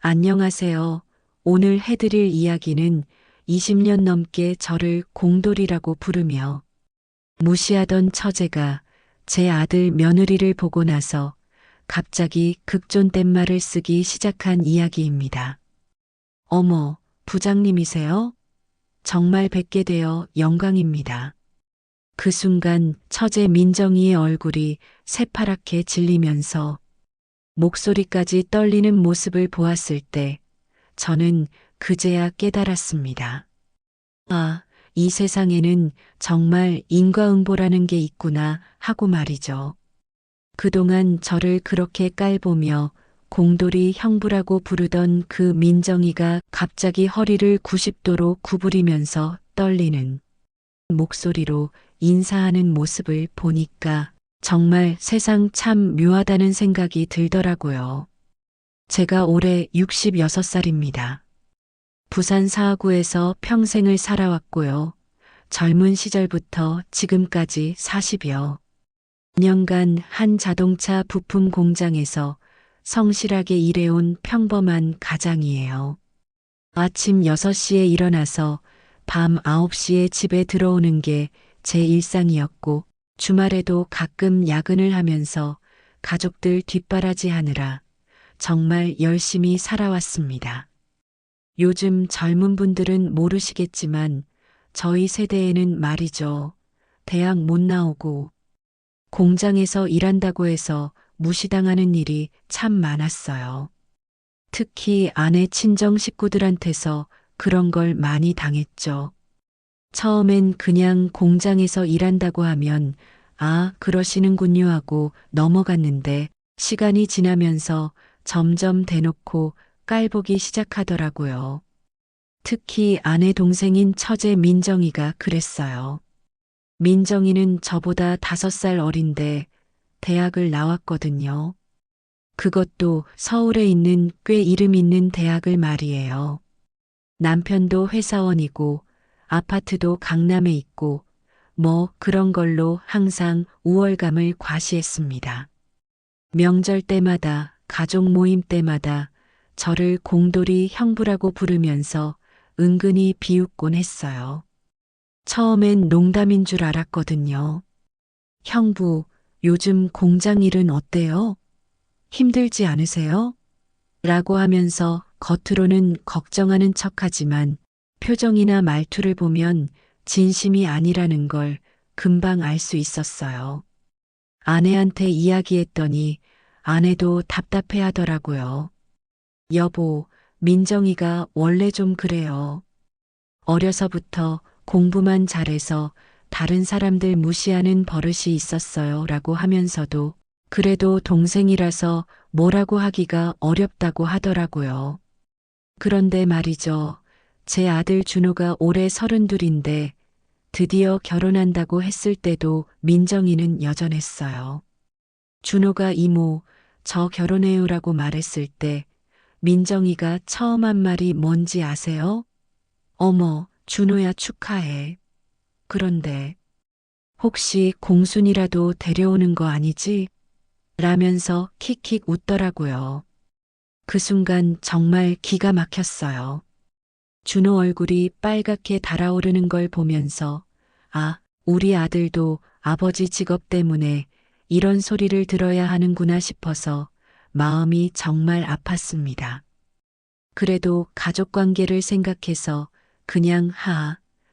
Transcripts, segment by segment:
안녕하세요. 오늘 해드릴 이야기는 20년 넘게 저를 공돌이라고 부르며 무시하던 처제가 제 아들 며느리를 보고 나서 갑자기 극존댓 말을 쓰기 시작한 이야기입니다. 어머, 부장님이세요? 정말 뵙게 되어 영광입니다. 그 순간 처제 민정이의 얼굴이 새파랗게 질리면서 목소리까지 떨리는 모습을 보았을 때 저는 그제야 깨달았습니다. 아, 이 세상에는 정말 인과응보라는 게 있구나 하고 말이죠. 그동안 저를 그렇게 깔보며 공돌이 형부라고 부르던 그 민정이가 갑자기 허리를 90도로 구부리면서 떨리는 목소리로 인사하는 모습을 보니까 정말 세상 참 묘하다는 생각이 들더라고요. 제가 올해 66살입니다. 부산 사하구에서 평생을 살아왔고요. 젊은 시절부터 지금까지 40여 년간 한 자동차 부품 공장에서 성실하게 일해온 평범한 가장이에요. 아침 6시에 일어나서 밤 9시에 집에 들어오는 게 제 일상이었고 주말에도 가끔 야근을 하면서 가족들 뒷바라지하느라 정말 열심히 살아왔습니다. 요즘 젊은 분들은 모르시겠지만 저희 세대에는 말이죠. 대학 못 나오고 공장에서 일한다고 해서 무시당하는 일이 참 많았어요. 특히 아내 친정 식구들한테서 그런 걸 많이 당했죠. 처음엔 그냥 공장에서 일한다고 하면 아, 그러시는군요 하고 넘어갔는데 시간이 지나면서 점점 대놓고 깔보기 시작하더라고요. 특히 아내 동생인 처제 민정이가 그랬어요. 민정이는 저보다 5살 어린데 대학을 나왔거든요. 그것도 서울에 있는 꽤 이름 있는 대학을 말이에요. 남편도 회사원이고 아파트도 강남에 있고 뭐 그런 걸로 항상 우월감을 과시했습니다. 명절 때마다 가족 모임 때마다 저를 공돌이 형부라고 부르면서 은근히 비웃곤 했어요. 처음엔 농담인 줄 알았거든요. 형부, 요즘 공장 일은 어때요? 힘들지 않으세요? 라고 하면서 겉으로는 걱정하는 척하지만 표정이나 말투를 보면 진심이 아니라는 걸 금방 알 수 있었어요. 아내한테 이야기했더니 아내도 답답해 하더라고요. 여보, 민정이가 원래 좀 그래요. 어려서부터 공부만 잘해서 다른 사람들 무시하는 버릇이 있었어요. 라고 하면서도 그래도 동생이라서 뭐라고 하기가 어렵다고 하더라고요. 그런데 말이죠. 제 아들 준호가 올해 32인데 드디어 결혼한다고 했을 때도 민정이는 여전했어요. 준호가 이모, 저 결혼해요라고 말했을 때 민정이가 처음 한 말이 뭔지 아세요? 어머, 준호야 축하해. 그런데 혹시 공순이라도 데려오는 거 아니지? 라면서 킥킥 웃더라고요. 그 순간 정말 기가 막혔어요. 준호 얼굴이 빨갛게 달아오르는 걸 보면서 아, 우리 아들도 아버지 직업 때문에 이런 소리를 들어야 하는구나 싶어서 마음이 정말 아팠습니다. 그래도 가족 관계를 생각해서 그냥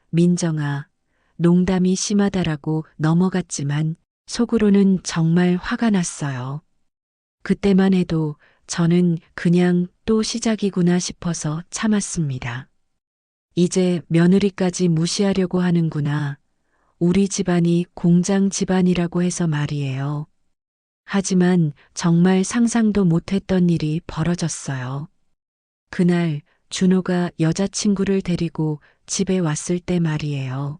민정아, 농담이 심하다라고 넘어갔지만 속으로는 정말 화가 났어요. 그때만 해도 저는 그냥 또 시작이구나 싶어서 참았습니다. 이제 며느리까지 무시하려고 하는구나. 우리 집안이 공장 집안이라고 해서 말이에요. 하지만 정말 상상도 못했던 일이 벌어졌어요. 그날 준호가 여자친구를 데리고 집에 왔을 때 말이에요.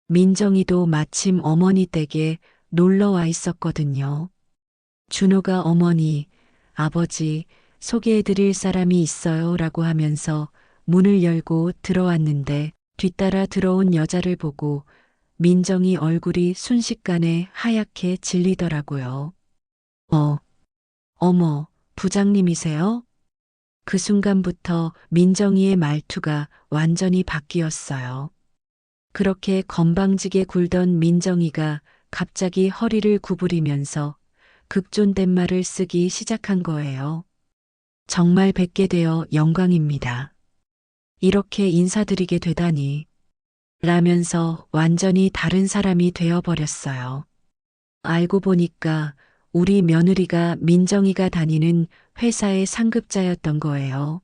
민정이도 마침 어머니 댁에 놀러 와 있었거든요. 준호가 어머니, 아버지, 소개해드릴 사람이 있어요 라고 하면서 문을 열고 들어왔는데 뒤따라 들어온 여자를 보고 민정이 얼굴이 순식간에 하얗게 질리더라고요. 어머, 부장님이세요? 그 순간부터 민정이의 말투가 완전히 바뀌었어요. 그렇게 건방지게 굴던 민정이가 갑자기 허리를 구부리면서 극존댓말을 쓰기 시작한 거예요. 정말 뵙게 되어 영광입니다. 이렇게 인사드리게 되다니. 라면서 완전히 다른 사람이 되어버렸어요. 알고 보니까 우리 며느리가 민정이가 다니는 회사의 상급자였던 거예요.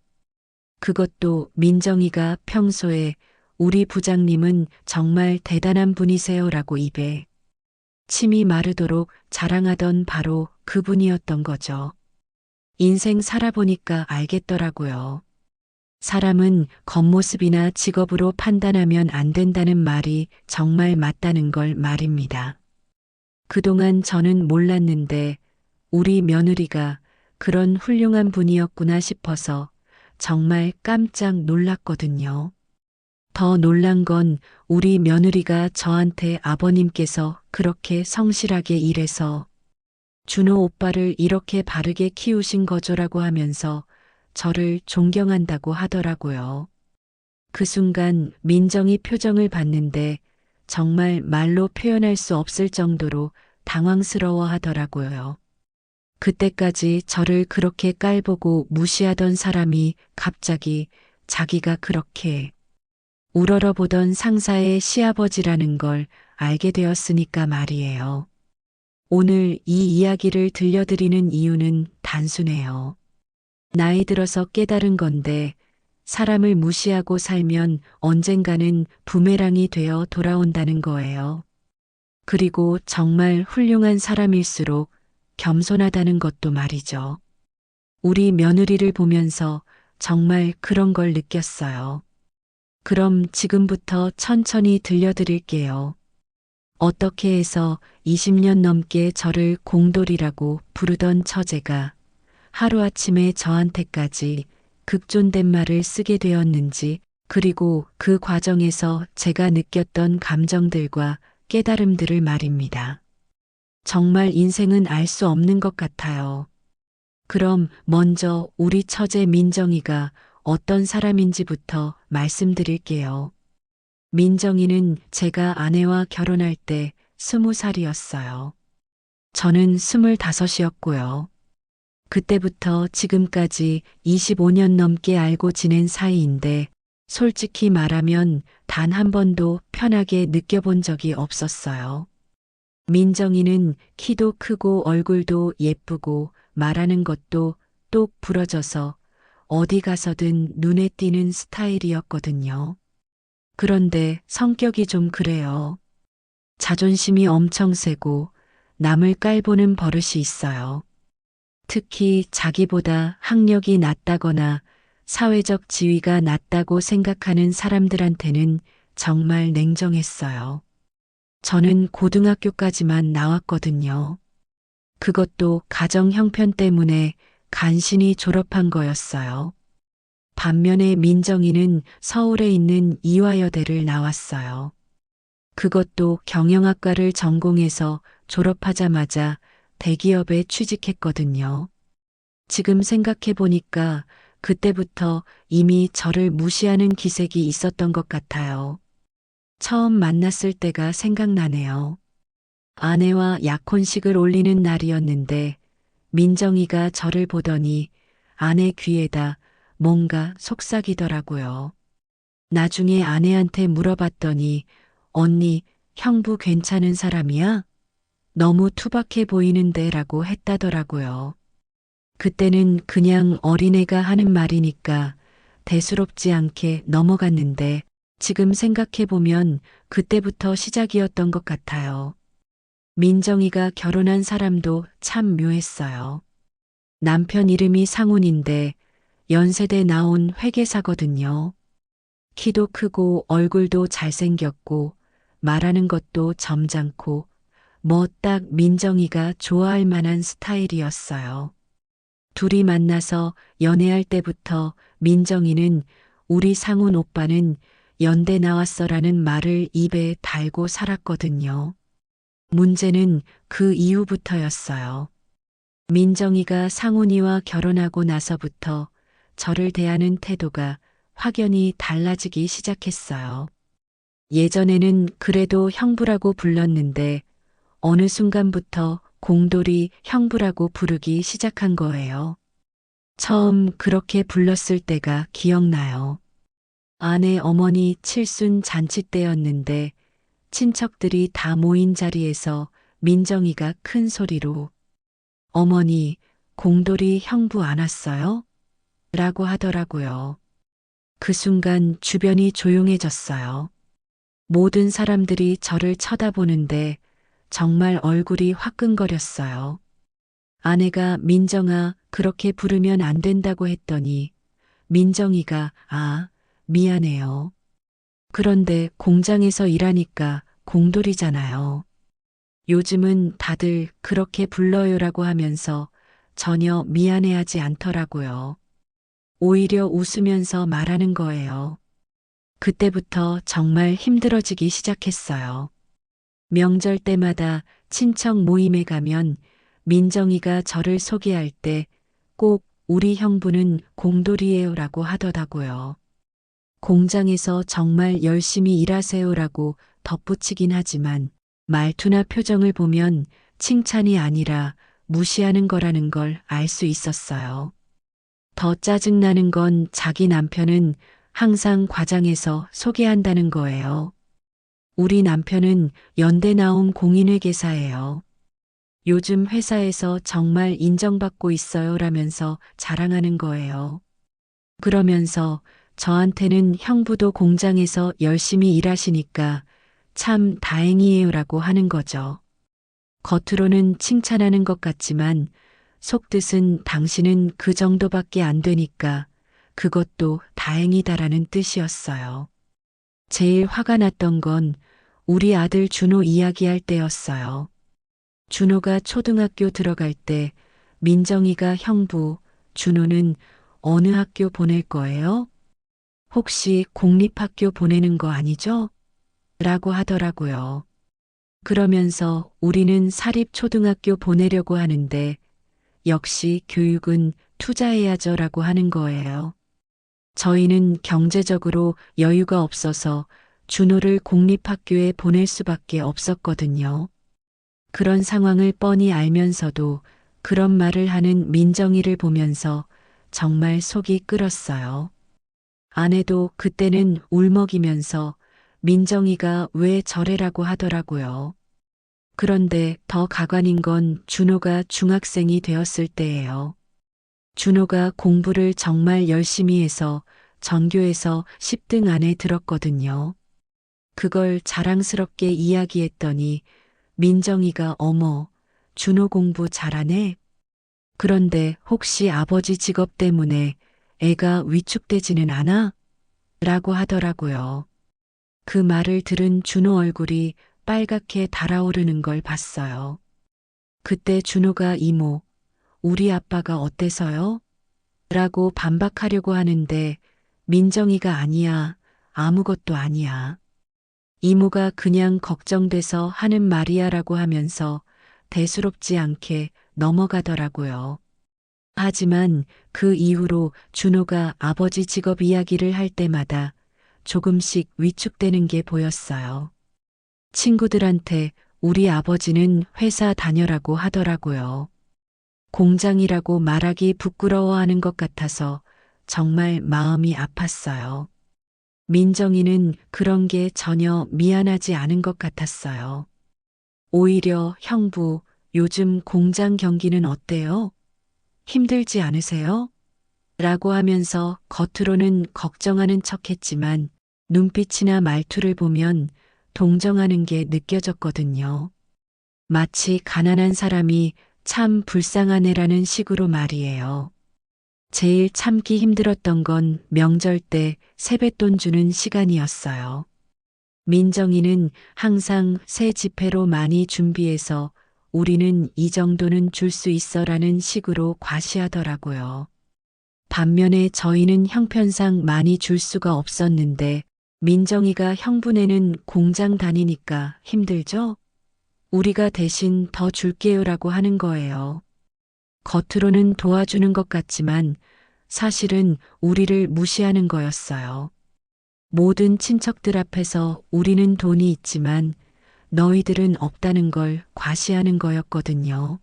그것도 민정이가 평소에 우리 부장님은 정말 대단한 분이세요라고 입에 침이 마르도록 자랑하던 바로 그분이었던 거죠. 인생 살아보니까 알겠더라고요. 사람은 겉모습이나 직업으로 판단하면 안 된다는 말이 정말 맞다는 걸 말입니다. 그동안 저는 몰랐는데 우리 며느리가 그런 훌륭한 분이었구나 싶어서 정말 깜짝 놀랐거든요. 더 놀란 건 우리 며느리가 저한테 아버님께서 그렇게 성실하게 일해서 준호 오빠를 이렇게 바르게 키우신 거죠라고 하면서 저를 존경한다고 하더라고요. 그 순간 민정이 표정을 봤는데 정말 말로 표현할 수 없을 정도로 당황스러워 하더라고요. 그때까지 저를 그렇게 깔보고 무시하던 사람이 갑자기 자기가 그렇게 우러러보던 상사의 시아버지라는 걸 알게 되었으니까 말이에요. 오늘 이 이야기를 들려드리는 이유는 단순해요. 나이 들어서 깨달은 건데 사람을 무시하고 살면 언젠가는 부메랑이 되어 돌아온다는 거예요. 그리고 정말 훌륭한 사람일수록 겸손하다는 것도 말이죠. 우리 며느리를 보면서 정말 그런 걸 느꼈어요. 그럼 지금부터 천천히 들려드릴게요. 어떻게 해서 20년 넘게 저를 공돌이라고 부르던 처제가 하루아침에 저한테까지 극존댓말을 쓰게 되었는지, 그리고 그 과정에서 제가 느꼈던 감정들과 깨달음들을 말입니다. 정말 인생은 알 수 없는 것 같아요. 그럼 먼저 우리 처제 민정이가 어떤 사람인지부터 말씀드릴게요. 민정이는 제가 아내와 결혼할 때 20살이었어요. 저는 25이었고요. 그때부터 지금까지 25년 넘게 알고 지낸 사이인데 솔직히 말하면 단 한 번도 편하게 느껴본 적이 없었어요. 민정이는 키도 크고 얼굴도 예쁘고 말하는 것도 똑 부러져서 어디 가서든 눈에 띄는 스타일이었거든요. 그런데 성격이 좀 그래요. 자존심이 엄청 세고 남을 깔보는 버릇이 있어요. 특히 자기보다 학력이 낮다거나 사회적 지위가 낮다고 생각하는 사람들한테는 정말 냉정했어요. 저는 고등학교까지만 나왔거든요. 그것도 가정 형편 때문에 간신히 졸업한 거였어요. 반면에 민정이는 서울에 있는 이화여대를 나왔어요. 그것도 경영학과를 전공해서 졸업하자마자 대기업에 취직했거든요. 지금 생각해 보니까 그때부터 이미 저를 무시하는 기색이 있었던 것 같아요. 처음 만났을 때가 생각나네요. 아내와 약혼식을 올리는 날이었는데 민정이가 저를 보더니 아내 귀에다 뭔가 속삭이더라고요. 나중에 아내한테 물어봤더니 언니, 형부 괜찮은 사람이야? 너무 투박해 보이는데 라고 했다더라고요. 그때는 그냥 어린애가 하는 말이니까 대수롭지 않게 넘어갔는데 지금 생각해보면 그때부터 시작이었던 것 같아요. 민정이가 결혼한 사람도 참 묘했어요. 남편 이름이 상훈인데 연세대 나온 회계사거든요. 키도 크고 얼굴도 잘생겼고 말하는 것도 점잖고 뭐 딱 민정이가 좋아할 만한 스타일이었어요. 둘이 만나서 연애할 때부터 민정이는 우리 상훈 오빠는 연대 나왔어라는 말을 입에 달고 살았거든요. 문제는 그 이후부터였어요. 민정이가 상훈이와 결혼하고 나서부터 저를 대하는 태도가 확연히 달라지기 시작했어요. 예전에는 그래도 형부라고 불렀는데 어느 순간부터 공돌이 형부라고 부르기 시작한 거예요. 처음 그렇게 불렀을 때가 기억나요. 아내 어머니 칠순 잔치 때였는데 친척들이 다 모인 자리에서 민정이가 큰 소리로 어머니, 공돌이 형부 안 왔어요? 라고 하더라고요. 그 순간 주변이 조용해졌어요. 모든 사람들이 저를 쳐다보는데 정말 얼굴이 화끈거렸어요. 아내가 민정아, 그렇게 부르면 안 된다고 했더니 민정이가 미안해요. 그런데 공장에서 일하니까 공돌이잖아요. 요즘은 다들 그렇게 불러요라고 하면서 전혀 미안해하지 않더라고요. 오히려 웃으면서 말하는 거예요. 그때부터 정말 힘들어지기 시작했어요. 명절 때마다 친척 모임에 가면 민정이가 저를 소개할 때 꼭 우리 형부는 공돌이에요라고 하더라고요. 공장에서 정말 열심히 일하세요라고 덧붙이긴 하지만 말투나 표정을 보면 칭찬이 아니라 무시하는 거라는 걸 알 수 있었어요. 더 짜증나는 건 자기 남편은 항상 과장해서 소개한다는 거예요. 우리 남편은 연대 나온 공인회계사예요. 요즘 회사에서 정말 인정받고 있어요 라면서 자랑하는 거예요. 그러면서 저한테는 형부도 공장에서 열심히 일하시니까 참 다행이에요 라고 하는 거죠. 겉으로는 칭찬하는 것 같지만 속뜻은 당신은 그 정도밖에 안 되니까 그것도 다행이다라는 뜻이었어요. 제일 화가 났던 건 우리 아들 준호 이야기할 때였어요. 준호가 초등학교 들어갈 때 민정이가 형부, 준호는 어느 학교 보낼 거예요? 혹시 공립학교 보내는 거 아니죠? 라고 하더라고요. 그러면서 우리는 사립초등학교 보내려고 하는데 역시 교육은 투자해야죠 라고 하는 거예요. 저희는 경제적으로 여유가 없어서 준호를 공립학교에 보낼 수밖에 없었거든요. 그런 상황을 뻔히 알면서도 그런 말을 하는 민정이를 보면서 정말 속이 끓었어요. 아내도 그때는 울먹이면서 민정이가 왜 저래라고 하더라고요. 그런데 더 가관인 건 준호가 중학생이 되었을 때예요. 준호가 공부를 정말 열심히 해서 전교에서 10등 안에 들었거든요. 그걸 자랑스럽게 이야기했더니 민정이가 어머, 준호 공부 잘하네? 그런데 혹시 아버지 직업 때문에 애가 위축되지는 않아? 라고 하더라고요. 그 말을 들은 준호 얼굴이 빨갛게 달아오르는 걸 봤어요. 그때 준호가 이모, 우리 아빠가 어때서요? 라고 반박하려고 하는데 민정이가 아니야, 아무것도 아니야. 이모가 그냥 걱정돼서 하는 말이야 라고 하면서 대수롭지 않게 넘어가더라고요. 하지만 그 이후로 준호가 아버지 직업 이야기를 할 때마다 조금씩 위축되는 게 보였어요. 친구들한테 우리 아버지는 회사 다녀라고 하더라고요. 공장이라고 말하기 부끄러워하는 것 같아서 정말 마음이 아팠어요. 민정이는 그런 게 전혀 미안하지 않은 것 같았어요. 오히려 형부, 요즘 공장 경기는 어때요? 힘들지 않으세요? 라고 하면서 겉으로는 걱정하는 척 했지만 눈빛이나 말투를 보면 동정하는 게 느껴졌거든요. 마치 가난한 사람이 참 불쌍한 애라는 식으로 말이에요. 제일 참기 힘들었던 건 명절 때 세뱃돈 주는 시간이었어요. 민정이는 항상 새 지폐로 많이 준비해서 우리는 이 정도는 줄 수 있어라는 식으로 과시하더라고요. 반면에 저희는 형편상 많이 줄 수가 없었는데 민정이가 형부네는 공장 다니니까 힘들죠? 우리가 대신 더 줄게요라고 하는 거예요. 겉으로는 도와주는 것 같지만 사실은 우리를 무시하는 거였어요. 모든 친척들 앞에서 우리는 돈이 있지만 너희들은 없다는 걸 과시하는 거였거든요.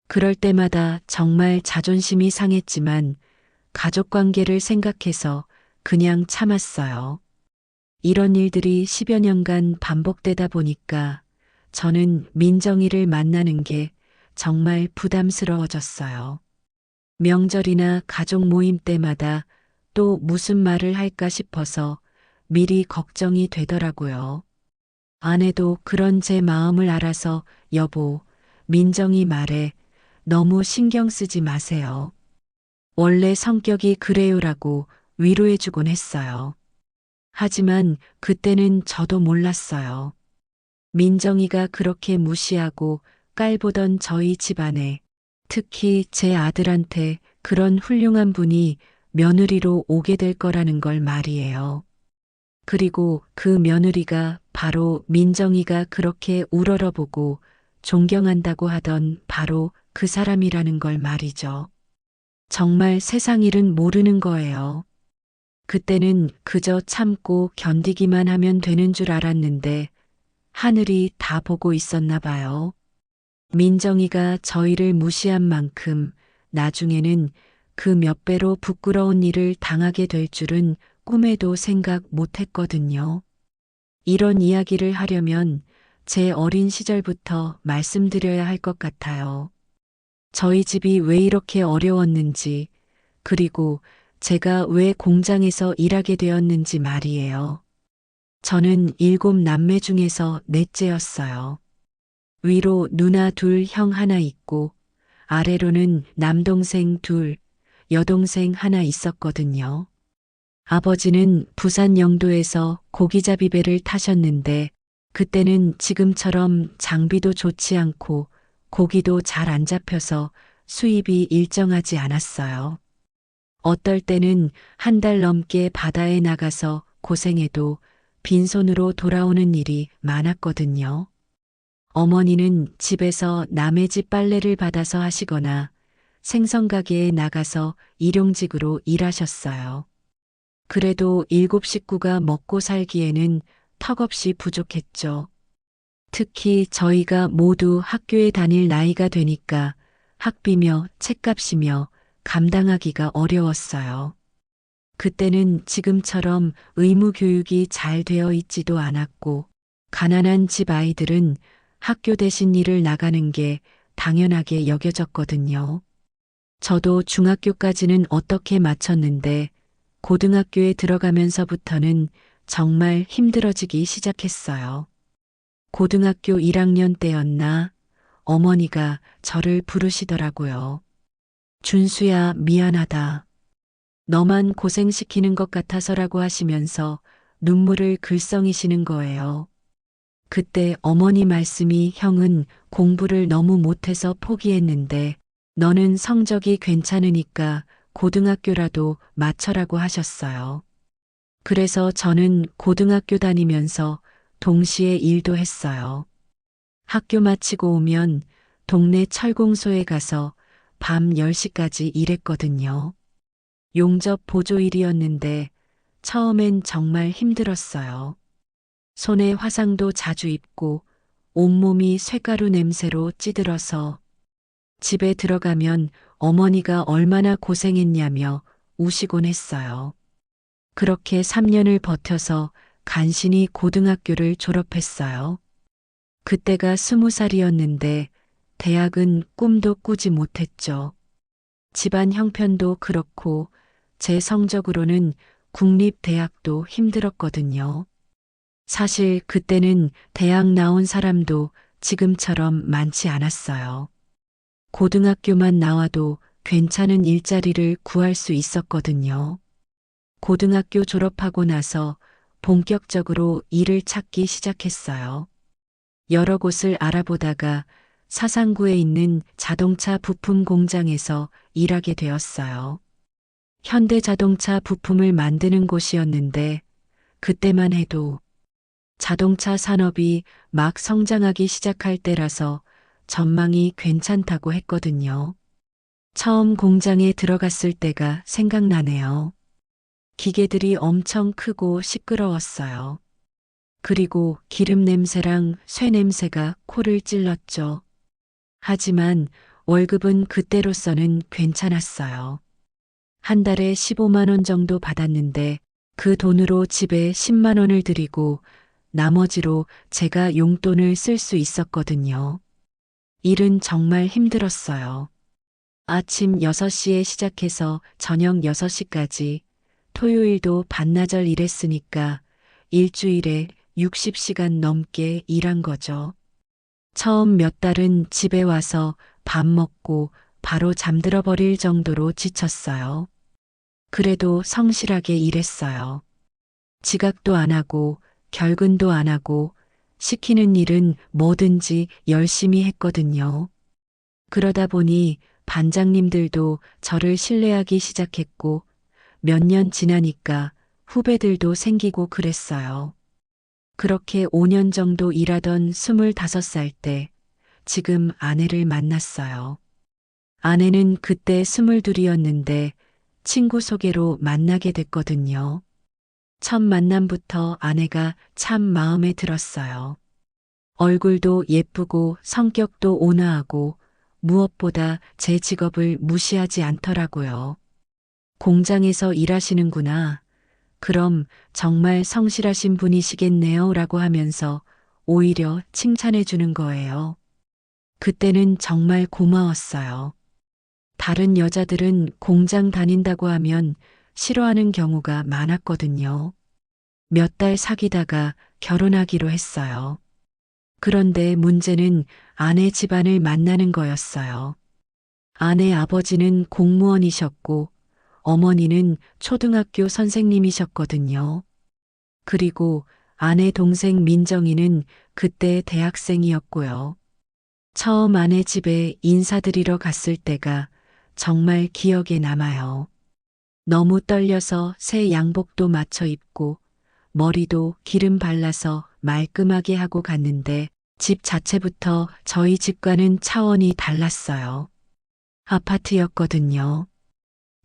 그럴 때마다 정말 자존심이 상했지만 가족 관계를 생각해서 그냥 참았어요. 이런 일들이 10여 년간 반복되다 보니까 저는 민정이를 만나는 게 정말 부담스러워졌어요. 명절이나 가족 모임 때마다 또 무슨 말을 할까 싶어서 미리 걱정이 되더라고요. 아내도 그런 제 마음을 알아서 여보, 민정이 말에 너무 신경 쓰지 마세요. 원래 성격이 그래요라고 위로해주곤 했어요. 하지만 그때는 저도 몰랐어요. 민정이가 그렇게 무시하고 깔보던 저희 집안에 특히 제 아들한테 그런 훌륭한 분이 며느리로 오게 될 거라는 걸 말이에요. 그리고 그 며느리가 바로 민정이가 그렇게 우러러보고 존경한다고 하던 바로 그 사람이라는 걸 말이죠. 정말 세상 일은 모르는 거예요. 그때는 그저 참고 견디기만 하면 되는 줄 알았는데 하늘이 다 보고 있었나 봐요. 민정이가 저희를 무시한 만큼 나중에는 그 몇 배로 부끄러운 일을 당하게 될 줄은 꿈에도 생각 못 했거든요. 이런 이야기를 하려면 제 어린 시절부터 말씀드려야 할 것 같아요. 저희 집이 왜 이렇게 어려웠는지, 그리고 제가 왜 공장에서 일하게 되었는지 말이에요. 저는 7남매 중에서 넷째였어요. 위로 누나 둘, 형 하나 있고, 아래로는 남동생 둘, 여동생 하나 있었거든요. 아버지는 부산 영도에서 고기잡이 배를 타셨는데, 그때는 지금처럼 장비도 좋지 않고 고기도 잘 안 잡혀서 수입이 일정하지 않았어요. 어떨 때는 한 달 넘게 바다에 나가서 고생해도 빈손으로 돌아오는 일이 많았거든요. 어머니는 집에서 남의 집 빨래를 받아서 하시거나 생선가게에 나가서 일용직으로 일하셨어요. 그래도 7식구가 먹고 살기에는 턱없이 부족했죠. 특히 저희가 모두 학교에 다닐 나이가 되니까 학비며 책값이며 감당하기가 어려웠어요. 그때는 지금처럼 의무 교육이 잘 되어 있지도 않았고, 가난한 집 아이들은 학교 대신 일을 나가는 게 당연하게 여겨졌거든요. 저도 중학교까지는 어떻게 마쳤는데, 고등학교에 들어가면서부터는 정말 힘들어지기 시작했어요. 고등학교 1학년 때였나 어머니가 저를 부르시더라고요. 준수야, 미안하다. 너만 고생시키는 것 같아서라고 하시면서 눈물을 글썽이시는 거예요. 그때 어머니 말씀이 형은 공부를 너무 못해서 포기했는데 너는 성적이 괜찮으니까 고등학교라도 마쳐라고 하셨어요. 그래서 저는 고등학교 다니면서 동시에 일도 했어요. 학교 마치고 오면 동네 철공소에 가서 밤 10시까지 일했거든요. 용접 보조일이었는데 처음엔 정말 힘들었어요. 손에 화상도 자주 입고 온몸이 쇠가루 냄새로 찌들어서 집에 들어가면 어머니가 얼마나 고생했냐며 우시곤 했어요. 그렇게 3년을 버텨서 간신히 고등학교를 졸업했어요. 그때가 20살이었는데 대학은 꿈도 꾸지 못했죠. 집안 형편도 그렇고 제 성적으로는 국립대학도 힘들었거든요. 사실 그때는 대학 나온 사람도 지금처럼 많지 않았어요. 고등학교만 나와도 괜찮은 일자리를 구할 수 있었거든요. 고등학교 졸업하고 나서 본격적으로 일을 찾기 시작했어요. 여러 곳을 알아보다가 사상구에 있는 자동차 부품 공장에서 일하게 되었어요. 현대자동차 부품을 만드는 곳이었는데 그때만 해도 자동차 산업이 막 성장하기 시작할 때라서 전망이 괜찮다고 했거든요. 처음 공장에 들어갔을 때가 생각나네요. 기계들이 엄청 크고 시끄러웠어요. 그리고 기름 냄새랑 쇠 냄새가 코를 찔렀죠. 하지만 월급은 그때로서는 괜찮았어요. 한 달에 15만 원 정도 받았는데 그 돈으로 집에 10만 원을 드리고 나머지로 제가 용돈을 쓸 수 있었거든요. 일은 정말 힘들었어요. 아침 6시에 시작해서 저녁 6시까지 토요일도 반나절 일했으니까 일주일에 60시간 넘게 일한 거죠. 처음 몇 달은 집에 와서 밥 먹고 바로 잠들어 버릴 정도로 지쳤어요. 그래도 성실하게 일했어요. 지각도 안 하고 결근도 안 하고 시키는 일은 뭐든지 열심히 했거든요. 그러다 보니 반장님들도 저를 신뢰하기 시작했고 몇 년 지나니까 후배들도 생기고 그랬어요. 그렇게 5년 정도 일하던 25살 때 지금 아내를 만났어요. 아내는 그때 22이었는데 친구 소개로 만나게 됐거든요. 첫 만남부터 아내가 참 마음에 들었어요. 얼굴도 예쁘고 성격도 온화하고 무엇보다 제 직업을 무시하지 않더라고요. 공장에서 일하시는구나. 그럼 정말 성실하신 분이시겠네요. 라고 하면서 오히려 칭찬해 주는 거예요. 그때는 정말 고마웠어요. 다른 여자들은 공장 다닌다고 하면 싫어하는 경우가 많았거든요. 몇 달 사귀다가 결혼하기로 했어요. 그런데 문제는 아내 집안을 만나는 거였어요. 아내 아버지는 공무원이셨고 어머니는 초등학교 선생님이셨거든요. 그리고 아내 동생 민정이는 그때 대학생이었고요. 처음 아내 집에 인사드리러 갔을 때가 정말 기억에 남아요. 너무 떨려서 새 양복도 맞춰 입고 머리도 기름 발라서 말끔하게 하고 갔는데 집 자체부터 저희 집과는 차원이 달랐어요. 아파트였거든요.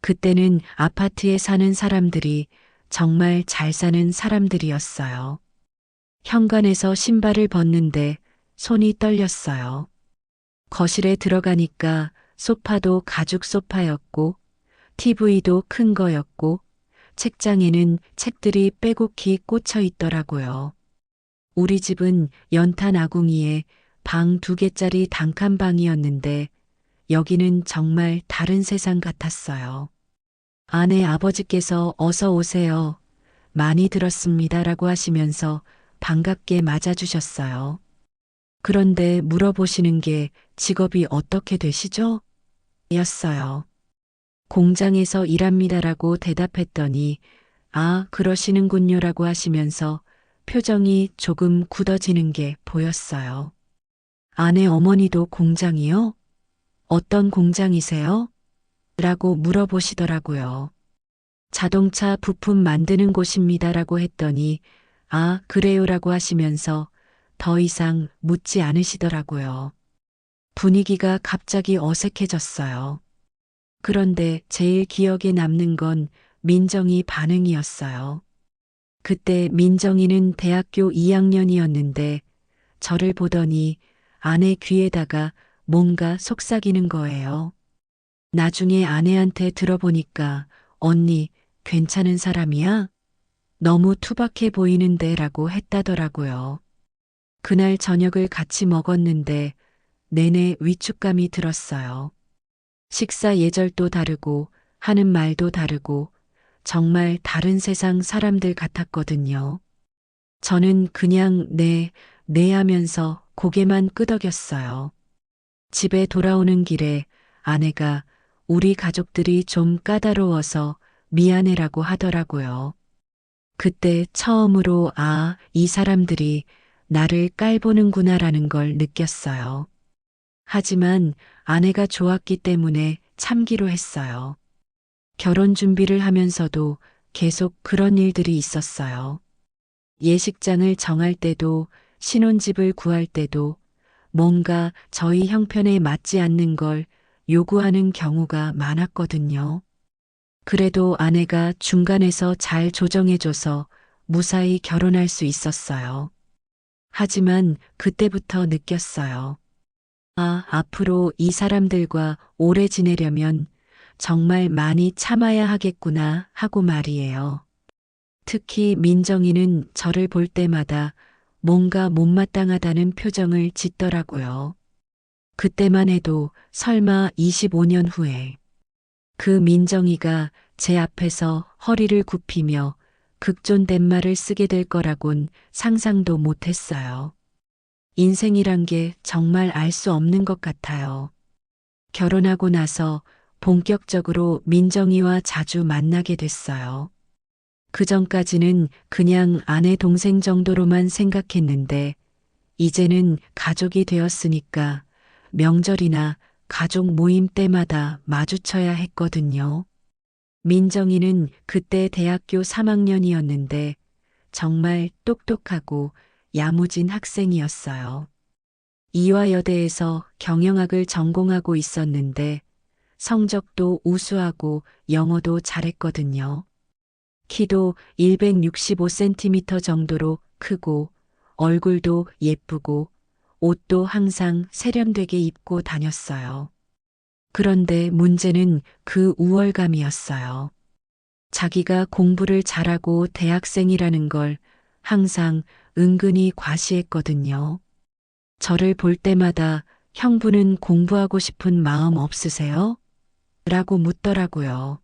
그때는 아파트에 사는 사람들이 정말 잘 사는 사람들이었어요. 현관에서 신발을 벗는데 손이 떨렸어요. 거실에 들어가니까 소파도 가죽 소파였고 TV도 큰 거였고 책장에는 책들이 빼곡히 꽂혀 있더라고요. 우리 집은 연탄 아궁이에 방 2개짜리 단칸방이었는데 여기는 정말 다른 세상 같았어요. 아내 아버지께서 어서 오세요. 많이 들었습니다라고 하시면서 반갑게 맞아주셨어요. 그런데 물어보시는 게 직업이 어떻게 되시죠? 였어요. 공장에서 일합니다라고 대답했더니 아, 그러시는군요라고 하시면서 표정이 조금 굳어지는 게 보였어요. 아내 어머니도 공장이요? 어떤 공장이세요? 라고 물어보시더라고요. 자동차 부품 만드는 곳입니다라고 했더니 아, 그래요라고 하시면서 더 이상 묻지 않으시더라고요. 분위기가 갑자기 어색해졌어요. 그런데 제일 기억에 남는 건 민정이 반응이었어요. 그때 민정이는 대학교 2학년이었는데 저를 보더니 아내 귀에다가 뭔가 속삭이는 거예요. 나중에 아내한테 들어보니까 언니 괜찮은 사람이야? 너무 투박해 보이는데 라고 했다더라고요. 그날 저녁을 같이 먹었는데 내내 위축감이 들었어요. 식사 예절도 다르고 하는 말도 다르고 정말 다른 세상 사람들 같았거든요. 저는 그냥 네 하면서 고개만 끄덕였어요. 집에 돌아오는 길에 아내가 우리 가족들이 좀 까다로워서 미안해라고 하더라고요. 그때 처음으로 아, 이 사람들이 나를 깔보는구나라는 걸 느꼈어요. 하지만 아내가 좋았기 때문에 참기로 했어요. 결혼 준비를 하면서도 계속 그런 일들이 있었어요. 예식장을 정할 때도 신혼집을 구할 때도 뭔가 저희 형편에 맞지 않는 걸 요구하는 경우가 많았거든요. 그래도 아내가 중간에서 잘 조정해줘서 무사히 결혼할 수 있었어요. 하지만 그때부터 느꼈어요. 아, 앞으로 이 사람들과 오래 지내려면 정말 많이 참아야 하겠구나 하고 말이에요. 특히 민정이는 저를 볼 때마다 뭔가 못마땅하다는 표정을 짓더라고요. 그때만 해도 설마 25년 후에 그 민정이가 제 앞에서 허리를 굽히며 극존댓말을 쓰게 될 거라곤 상상도 못했어요. 인생이란 게 정말 알 수 없는 것 같아요. 결혼하고 나서 본격적으로 민정이와 자주 만나게 됐어요. 그전까지는 그냥 아내 동생 정도로만 생각했는데 이제는 가족이 되었으니까 명절이나 가족 모임 때마다 마주쳐야 했거든요. 민정이는 그때 대학교 3학년이었는데 정말 똑똑하고 야무진 학생이었어요. 이화여대에서 경영학을 전공하고 있었는데 성적도 우수하고 영어도 잘했거든요. 키도 165cm 정도로 크고 얼굴도 예쁘고 옷도 항상 세련되게 입고 다녔어요. 그런데 문제는 그 우월감이었어요. 자기가 공부를 잘하고 대학생이라는 걸 항상 은근히 과시했거든요. 저를 볼 때마다 형부는 공부하고 싶은 마음 없으세요? 라고 묻더라고요.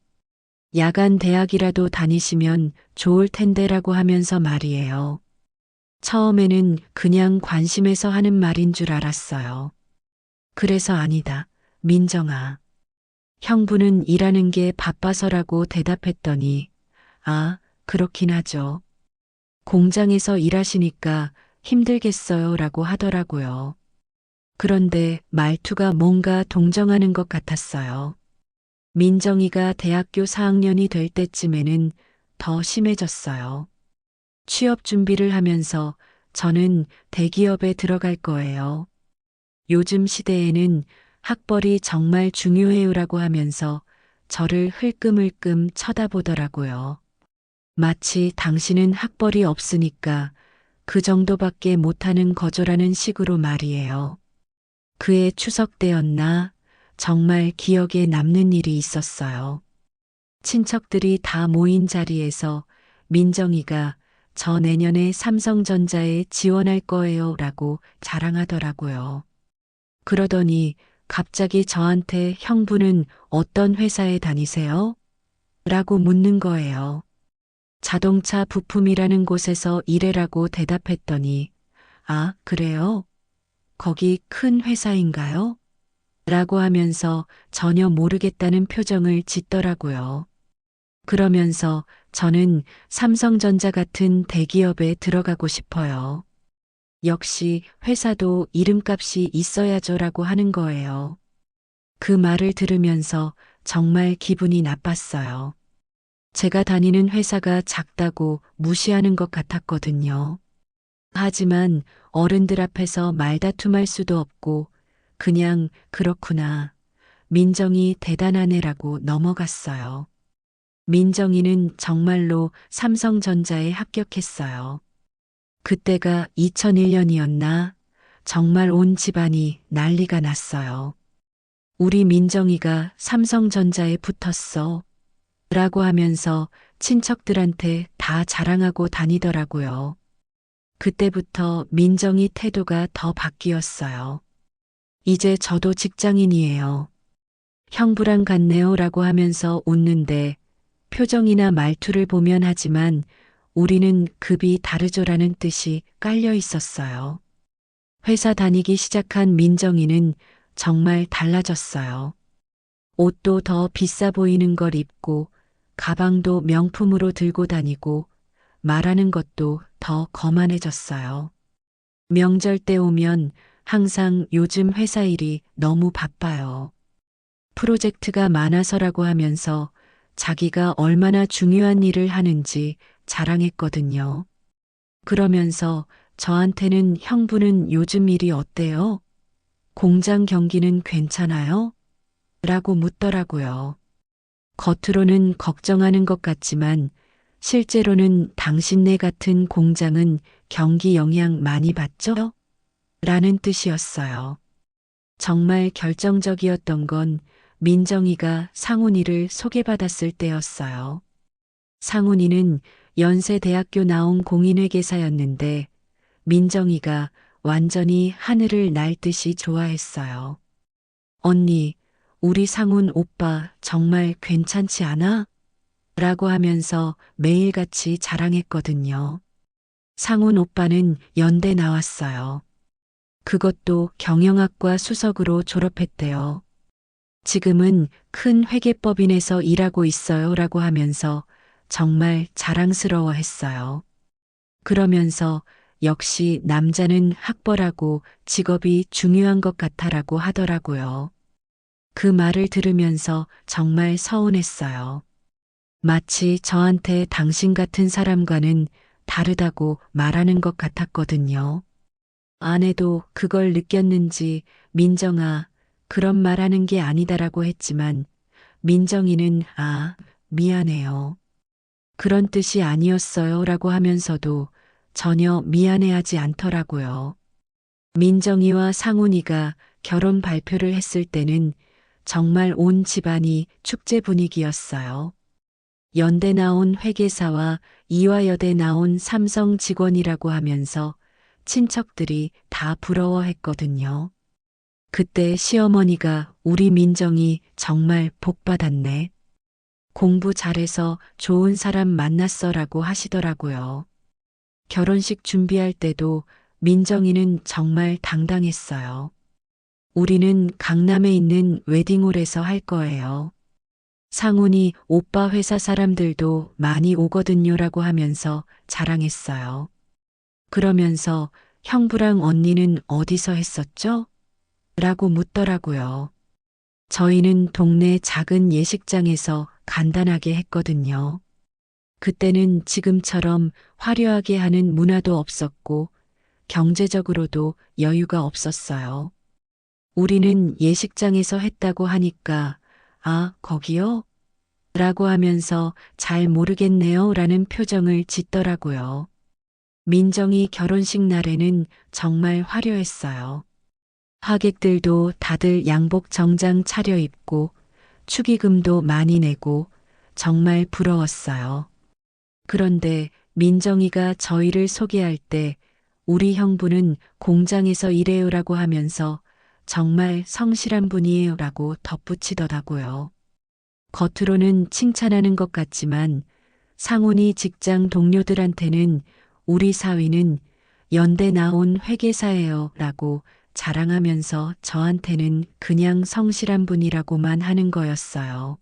야간 대학이라도 다니시면 좋을 텐데라고 하면서 말이에요. 처음에는 그냥 관심에서 하는 말인 줄 알았어요. 그래서 아니다, 민정아. 형부는 일하는 게 바빠서라고 대답했더니, 아, 그렇긴 하죠. 공장에서 일하시니까 힘들겠어요 라고 하더라고요. 그런데 말투가 뭔가 동정하는 것 같았어요. 민정이가 대학교 4학년이 될 때쯤에는 더 심해졌어요. 취업 준비를 하면서 저는 대기업에 들어갈 거예요. 요즘 시대에는 학벌이 정말 중요해요라고 하면서 저를 흘끔흘끔 쳐다보더라고요. 마치 당신은 학벌이 없으니까 그 정도밖에 못하는 거조라는 식으로 말이에요. 그해 추석 때였나 정말 기억에 남는 일이 있었어요. 친척들이 다 모인 자리에서 민정이가 저 내년에 삼성전자에 지원할 거예요 라고 자랑하더라고요. 그러더니 갑자기 저한테 형부는 어떤 회사에 다니세요? 라고 묻는 거예요. 자동차 부품이라는 곳에서 일해라고 대답했더니 아, 그래요? 거기 큰 회사인가요? 라고 하면서 전혀 모르겠다는 표정을 짓더라고요. 그러면서 저는 삼성전자 같은 대기업에 들어가고 싶어요. 역시 회사도 이름값이 있어야죠라고 하는 거예요. 그 말을 들으면서 정말 기분이 나빴어요. 제가 다니는 회사가 작다고 무시하는 것 같았거든요. 하지만 어른들 앞에서 말다툼할 수도 없고 그냥 그렇구나. 민정이 대단하네라고 넘어갔어요. 민정이는 정말로 삼성전자에 합격했어요. 그때가 2001년이었나? 정말 온 집안이 난리가 났어요. 우리 민정이가 삼성전자에 붙었어. 라고 하면서 친척들한테 다 자랑하고 다니더라고요. 그때부터 민정이 태도가 더 바뀌었어요. 이제 저도 직장인이에요. 형부랑 같네요 라고 하면서 웃는데 표정이나 말투를 보면 하지만 우리는 급이 다르죠라는 뜻이 깔려 있었어요. 회사 다니기 시작한 민정이는 정말 달라졌어요. 옷도 더 비싸 보이는 걸 입고 가방도 명품으로 들고 다니고 말하는 것도 더 거만해졌어요. 명절 때 오면 항상 요즘 회사 일이 너무 바빠요. 프로젝트가 많아서라고 하면서 자기가 얼마나 중요한 일을 하는지 자랑했거든요. 그러면서 저한테는 형부는 요즘 일이 어때요? 공장 경기는 괜찮아요? 라고 묻더라고요. 겉으로는 걱정하는 것 같지만 실제로는 당신네 같은 공장은 경기 영향 많이 받죠? 라는 뜻이었어요. 정말 결정적이었던 건 민정이가 상훈이를 소개받았을 때였어요. 상훈이는 연세대학교 나온 공인회계사였는데 민정이가 완전히 하늘을 날 듯이 좋아했어요. 언니, 우리 상훈 오빠 정말 괜찮지 않아? 라고 하면서 매일같이 자랑했거든요. 상훈 오빠는 연대 나왔어요. 그것도 경영학과 수석으로 졸업했대요. 지금은 큰 회계법인에서 일하고 있어요. 라고 하면서 정말 자랑스러워 했어요. 그러면서 역시 남자는 학벌하고 직업이 중요한 것 같아라고 하더라고요. 그 말을 들으면서 정말 서운했어요. 마치 저한테 당신 같은 사람과는 다르다고 말하는 것 같았거든요. 아내도 그걸 느꼈는지 민정아, 그런 말하는 게 아니다라고 했지만 민정이는 미안해요. 그런 뜻이 아니었어요 라고 하면서도 전혀 미안해하지 않더라고요. 민정이와 상훈이가 결혼 발표를 했을 때는 정말 온 집안이 축제 분위기였어요. 연대 나온 회계사와 이화여대 나온 삼성 직원이라고 하면서 친척들이 다 부러워했거든요. 그때 시어머니가 우리 민정이 정말 복 받았네. 공부 잘해서 좋은 사람 만났어라고 하시더라고요. 결혼식 준비할 때도 민정이는 정말 당당했어요. 우리는 강남에 있는 웨딩홀에서 할 거예요. 상훈이 오빠 회사 사람들도 많이 오거든요라고 하면서 자랑했어요. 그러면서 형부랑 언니는 어디서 했었죠? 라고 묻더라고요. 저희는 동네 작은 예식장에서 간단하게 했거든요. 그때는 지금처럼 화려하게 하는 문화도 없었고 경제적으로도 여유가 없었어요. 우리는 예식장에서 했다고 하니까 거기요? 라고 하면서 잘 모르겠네요 라는 표정을 짓더라고요. 민정이 결혼식 날에는 정말 화려했어요. 하객들도 다들 양복 정장 차려입고 축의금도 많이 내고 정말 부러웠어요. 그런데 민정이가 저희를 소개할 때 우리 형부는 공장에서 일해요라고 하면서 정말 성실한 분이에요라고 덧붙이더라고요. 겉으로는 칭찬하는 것 같지만 상훈이 직장 동료들한테는 우리 사위는 연대 나온 회계사예요 라고 자랑하면서 저한테는 그냥 성실한 분이라고만 하는 거였어요.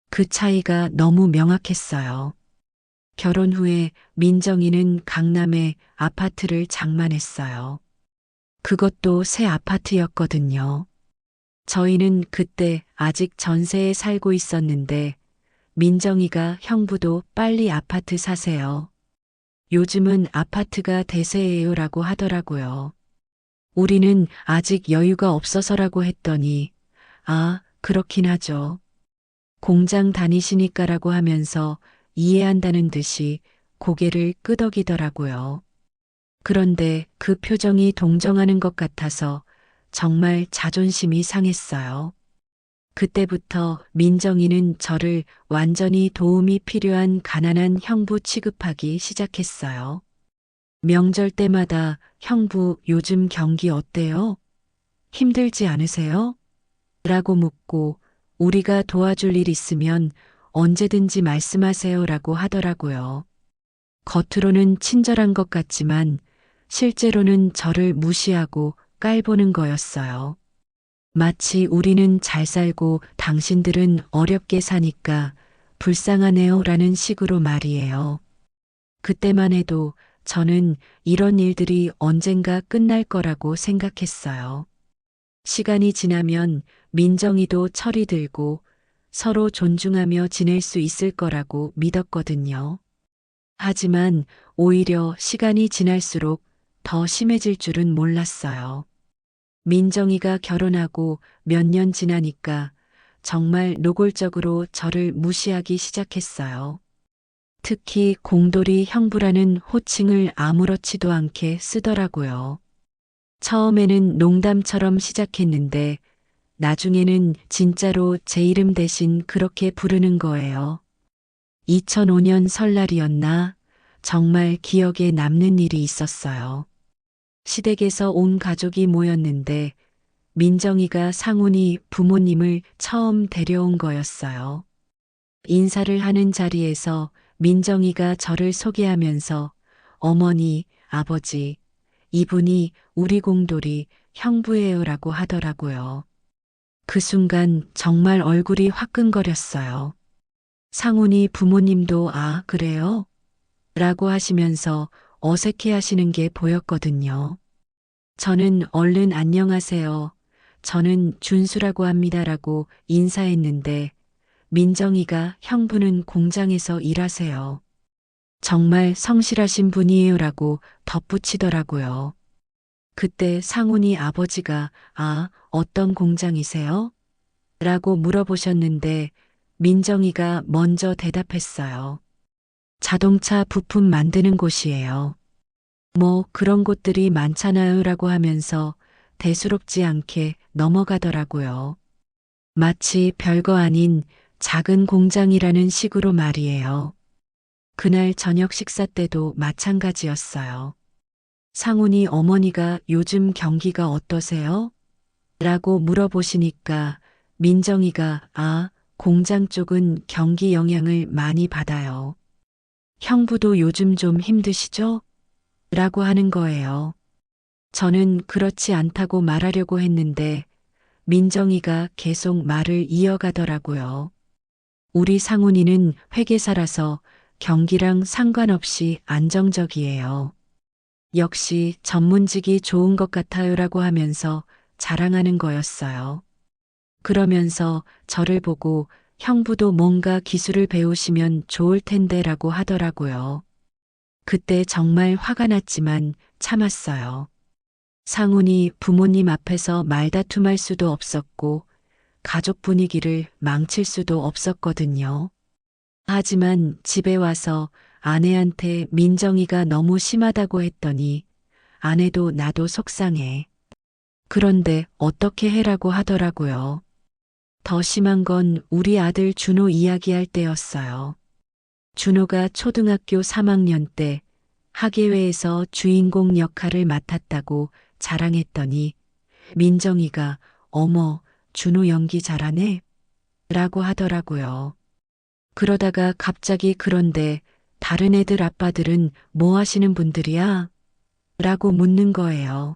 그 차이가 너무 명확했어요. 결혼 후에 민정이는 강남에 아파트를 장만했어요. 그것도 새 아파트였거든요. 저희는 그때 아직 전세에 살고 있었는데 민정이가 형부도 빨리 아파트 사세요. 요즘은 아파트가 대세예요라고 하더라고요. 우리는 아직 여유가 없어서라고 했더니 그렇긴 하죠. 공장 다니시니까라고 하면서 이해한다는 듯이 고개를 끄덕이더라고요. 그런데 그 표정이 동정하는 것 같아서 정말 자존심이 상했어요. 그때부터 민정이는 저를 완전히 도움이 필요한 가난한 형부 취급하기 시작했어요. 명절 때마다 형부 요즘 경기 어때요? 힘들지 않으세요? 라고 묻고 우리가 도와줄 일 있으면 언제든지 말씀하세요 라고 하더라고요. 겉으로는 친절한 것 같지만 실제로는 저를 무시하고 깔보는 거였어요. 마치 우리는 잘 살고 당신들은 어렵게 사니까 불쌍하네요 라는 식으로 말이에요. 그때만 해도 저는 이런 일들이 언젠가 끝날 거라고 생각했어요. 시간이 지나면 민정이도 철이 들고 서로 존중하며 지낼 수 있을 거라고 믿었거든요. 하지만 오히려 시간이 지날수록 더 심해질 줄은 몰랐어요. 민정이가 결혼하고 몇 년 지나니까 정말 노골적으로 저를 무시하기 시작했어요. 특히 공돌이 형부라는 호칭을 아무렇지도 않게 쓰더라고요. 처음에는 농담처럼 시작했는데 나중에는 진짜로 제 이름 대신 그렇게 부르는 거예요. 2005년 설날이었나 정말 기억에 남는 일이 있었어요. 시댁에서 온 가족이 모였는데 민정이가 상훈이 부모님을 처음 데려온 거였어요. 인사를 하는 자리에서 민정이가 저를 소개하면서 어머니, 아버지, 이분이 우리 공돌이 형부예요라고 하더라고요. 그 순간 정말 얼굴이 화끈거렸어요. 상훈이 부모님도 아, 그래요? 라고 하시면서 어색해 하시는 게 보였거든요. 저는 얼른 안녕하세요. 저는 준수라고 합니다라고 인사했는데 민정이가 형부는 공장에서 일하세요. 정말 성실하신 분이에요라고 덧붙이더라고요. 그때 상훈이 아버지가 아, 어떤 공장이세요? 라고 물어보셨는데 민정이가 먼저 대답했어요. 자동차 부품 만드는 곳이에요. 뭐 그런 곳들이 많잖아요 라고 하면서 대수롭지 않게 넘어가더라고요. 마치 별거 아닌 작은 공장이라는 식으로 말이에요. 그날 저녁 식사 때도 마찬가지였어요. 상훈이 어머니가 요즘 경기가 어떠세요? 라고 물어보시니까 민정이가 아, 공장 쪽은 경기 영향을 많이 받아요. 형부도 요즘 좀 힘드시죠? 라고 하는 거예요. 저는 그렇지 않다고 말하려고 했는데 민정이가 계속 말을 이어가더라고요. 우리 상훈이는 회계사라서 경기랑 상관없이 안정적이에요. 역시 전문직이 좋은 것 같아요라고 하면서 자랑하는 거였어요. 그러면서 저를 보고 형부도 뭔가 기술을 배우시면 좋을 텐데라고 하더라고요. 그때 정말 화가 났지만 참았어요. 상훈이 부모님 앞에서 말다툼할 수도 없었고 가족 분위기를 망칠 수도 없었거든요. 하지만 집에 와서 아내한테 민정이가 너무 심하다고 했더니 아내도 나도 속상해. 그런데 어떻게 해라고 하더라고요. 더 심한 건 우리 아들 준호 이야기할 때였어요. 준호가 초등학교 3학년 때 학예회에서 주인공 역할을 맡았다고 자랑했더니 민정이가 어머, 준호 연기 잘하네? 라고 하더라고요. 그러다가 갑자기 그런데 다른 애들 아빠들은 뭐 하시는 분들이야? 라고 묻는 거예요.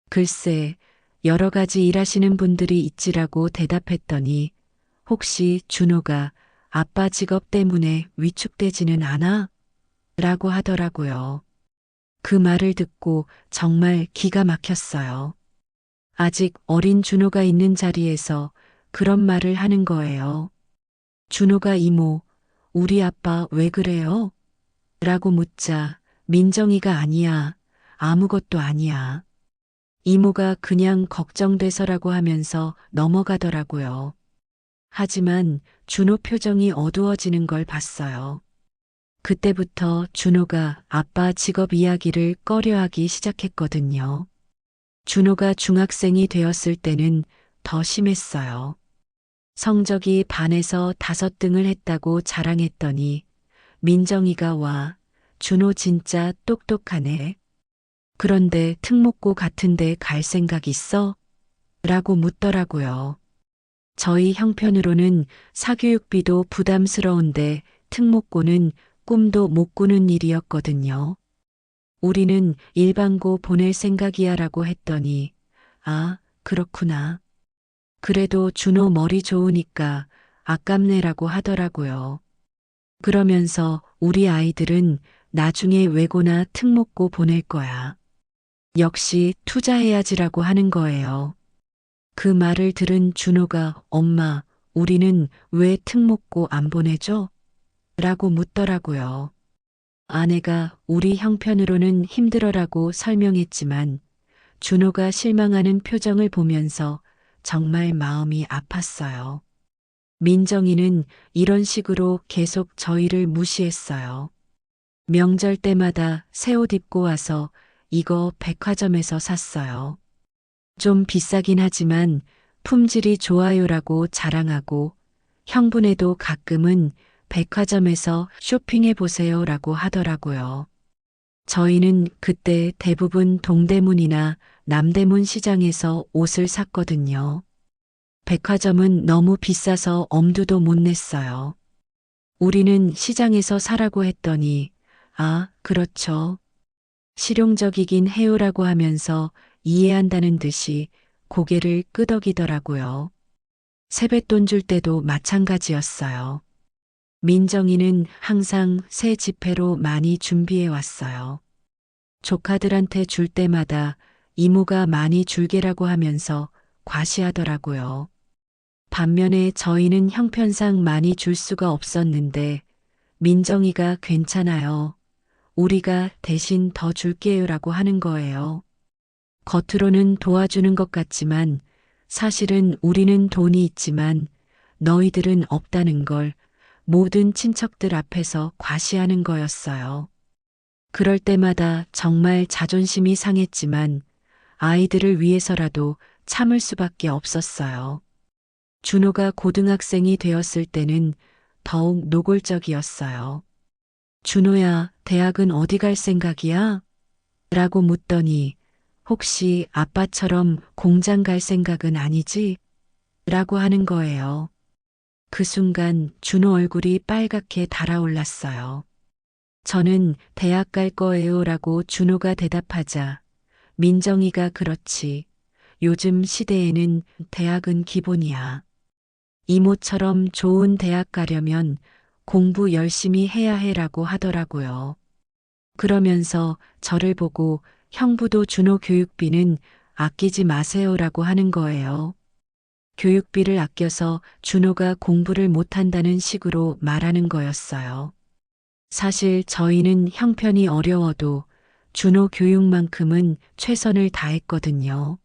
글쎄, 여러 가지 일하시는 분들이 있지라고 대답했더니 혹시 준호가 아빠 직업 때문에 위축되지는 않아? 라고 하더라고요. 그 말을 듣고 정말 기가 막혔어요. 아직 어린 준호가 있는 자리에서 그런 말을 하는 거예요. 준호가 이모, 우리 아빠 왜 그래요? 라고 묻자 민정이가 아니야. 아무것도 아니야. 이모가 그냥 걱정돼서라고 하면서 넘어가더라고요. 하지만 준호 표정이 어두워지는 걸 봤어요. 그때부터 준호가 아빠 직업 이야기를 꺼려하기 시작했거든요. 준호가 중학생이 되었을 때는 더 심했어요. 성적이 반에서 5등을 했다고 자랑했더니 민정이가 와, 준호 진짜 똑똑하네. 그런데 특목고 같은데 갈 생각 있어? 라고 묻더라고요. 저희 형편으로는 사교육비도 부담스러운데 특목고는 꿈도 못 꾸는 일이었거든요. 우리는 일반고 보낼 생각이야 라고 했더니 아, 그렇구나. 그래도 준호 머리 좋으니까 아깝네라고 하더라고요. 그러면서 우리 아이들은 나중에 외고나 특목고 보낼 거야. 역시 투자해야지라고 하는 거예요. 그 말을 들은 준호가 엄마, 우리는 왜 특목고 안 보내줘? 라고 묻더라고요. 아내가 우리 형편으로는 힘들어라고 설명했지만 준호가 실망하는 표정을 보면서 정말 마음이 아팠어요. 민정이는 이런 식으로 계속 저희를 무시했어요. 명절 때마다 새 옷 입고 와서 이거 백화점에서 샀어요. 좀 비싸긴 하지만 품질이 좋아요라고 자랑하고 형부네도 가끔은 백화점에서 쇼핑해 보세요라고 하더라고요. 저희는 그때 대부분 동대문이나 남대문 시장에서 옷을 샀거든요. 백화점은 너무 비싸서 엄두도 못 냈어요. 우리는 시장에서 사라고 했더니, 아, 그렇죠. 실용적이긴 해요라고 하면서 이해한다는 듯이 고개를 끄덕이더라고요. 세뱃돈 줄 때도 마찬가지였어요. 민정이는 항상 새 지폐로 많이 준비해 왔어요. 조카들한테 줄 때마다 이모가 많이 줄게라고 하면서 과시하더라고요. 반면에 저희는 형편상 많이 줄 수가 없었는데 민정이가 괜찮아요. 우리가 대신 더 줄게요라고 하는 거예요. 겉으로는 도와주는 것 같지만 사실은 우리는 돈이 있지만 너희들은 없다는 걸 모든 친척들 앞에서 과시하는 거였어요. 그럴 때마다 정말 자존심이 상했지만 아이들을 위해서라도 참을 수밖에 없었어요. 준호가 고등학생이 되었을 때는 더욱 노골적이었어요. 준호야, 대학은 어디 갈 생각이야? 라고 묻더니 혹시 아빠처럼 공장 갈 생각은 아니지? 라고 하는 거예요. 그 순간 준호 얼굴이 빨갛게 달아올랐어요. 저는 대학 갈 거예요 라고 준호가 대답하자 민정이가 그렇지. 요즘 시대에는 대학은 기본이야. 이모처럼 좋은 대학 가려면 공부 열심히 해야 해라고 하더라고요. 그러면서 저를 보고 형부도 준호 교육비는 아끼지 마세요라고 하는 거예요. 교육비를 아껴서 준호가 공부를 못한다는 식으로 말하는 거였어요. 사실 저희는 형편이 어려워도 준호 교육만큼은 최선을 다했거든요.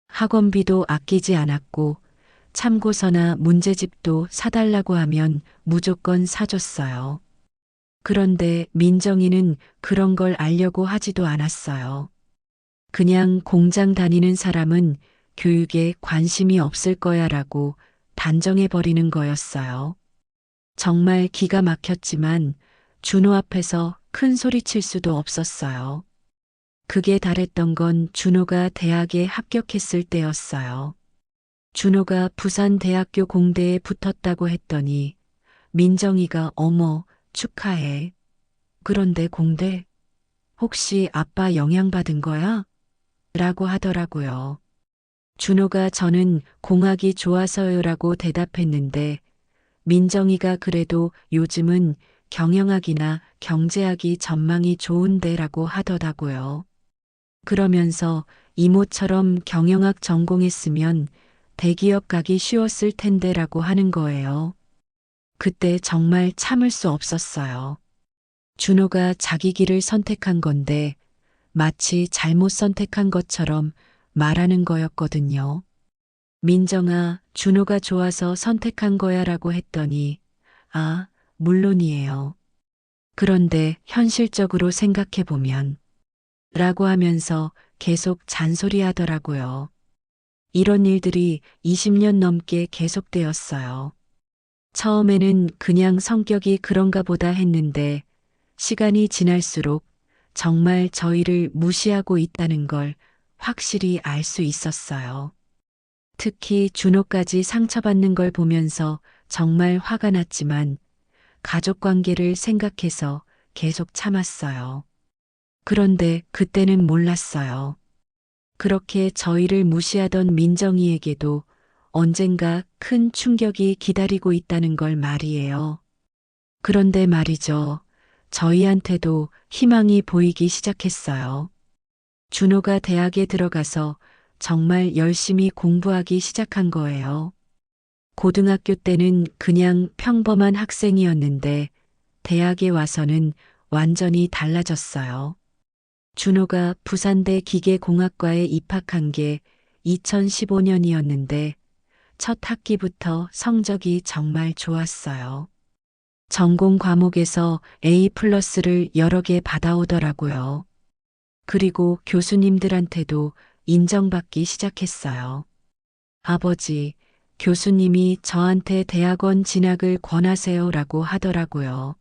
학원비도 아끼지 않았고 참고서나 문제집도 사달라고 하면 무조건 사줬어요. 그런데 민정이는 그런 걸 알려고 하지도 않았어요. 그냥 공장 다니는 사람은 교육에 관심이 없을 거야 라고 단정해버리는 거였어요. 정말 기가 막혔지만 준호 앞에서 큰 소리 칠 수도 없었어요. 그게 달했던 건 준호가 대학에 합격했을 때였어요. 준호가 부산대학교 공대에 붙었다고 했더니 민정이가 어머, 축하해. 그런데 공대? 혹시 아빠 영향받은 거야? 라고 하더라고요. 준호가 저는 공학이 좋아서요라고 대답했는데 민정이가 그래도 요즘은 경영학이나 경제학이 전망이 좋은데라고 하더라고요. 그러면서 이모처럼 경영학 전공했으면 대기업 가기 쉬웠을 텐데라고 하는 거예요. 그때 정말 참을 수 없었어요. 준호가 자기 길을 선택한 건데 마치 잘못 선택한 것처럼 말하는 거였거든요. 민정아, 준호가 좋아서 선택한 거야 라고 했더니, 아, 물론이에요. 그런데 현실적으로 생각해 보면, 라고 하면서 계속 잔소리 하더라고요. 이런 일들이 20년 넘게 계속되었어요. 처음에는 그냥 성격이 그런가 보다 했는데, 시간이 지날수록 정말 저희를 무시하고 있다는 걸 확실히 알 수 있었어요. 특히 준호까지 상처받는 걸 보면서 정말 화가 났지만 가족 관계를 생각해서 계속 참았어요. 그런데 그때는 몰랐어요. 그렇게 저희를 무시하던 민정이에게도 언젠가 큰 충격이 기다리고 있다는 걸 말이에요. 그런데 말이죠. 저희한테도 희망이 보이기 시작했어요. 준호가 대학에 들어가서 정말 열심히 공부하기 시작한 거예요. 고등학교 때는 그냥 평범한 학생이었는데 대학에 와서는 완전히 달라졌어요. 준호가 부산대 기계공학과에 입학한 게 2015년이었는데 첫 학기부터 성적이 정말 좋았어요. 전공 과목에서 A+를 여러 개 받아오더라고요. 그리고 교수님들한테도 인정받기 시작했어요. 아버지, 교수님이 저한테 대학원 진학을 권하세요라고 하더라고요.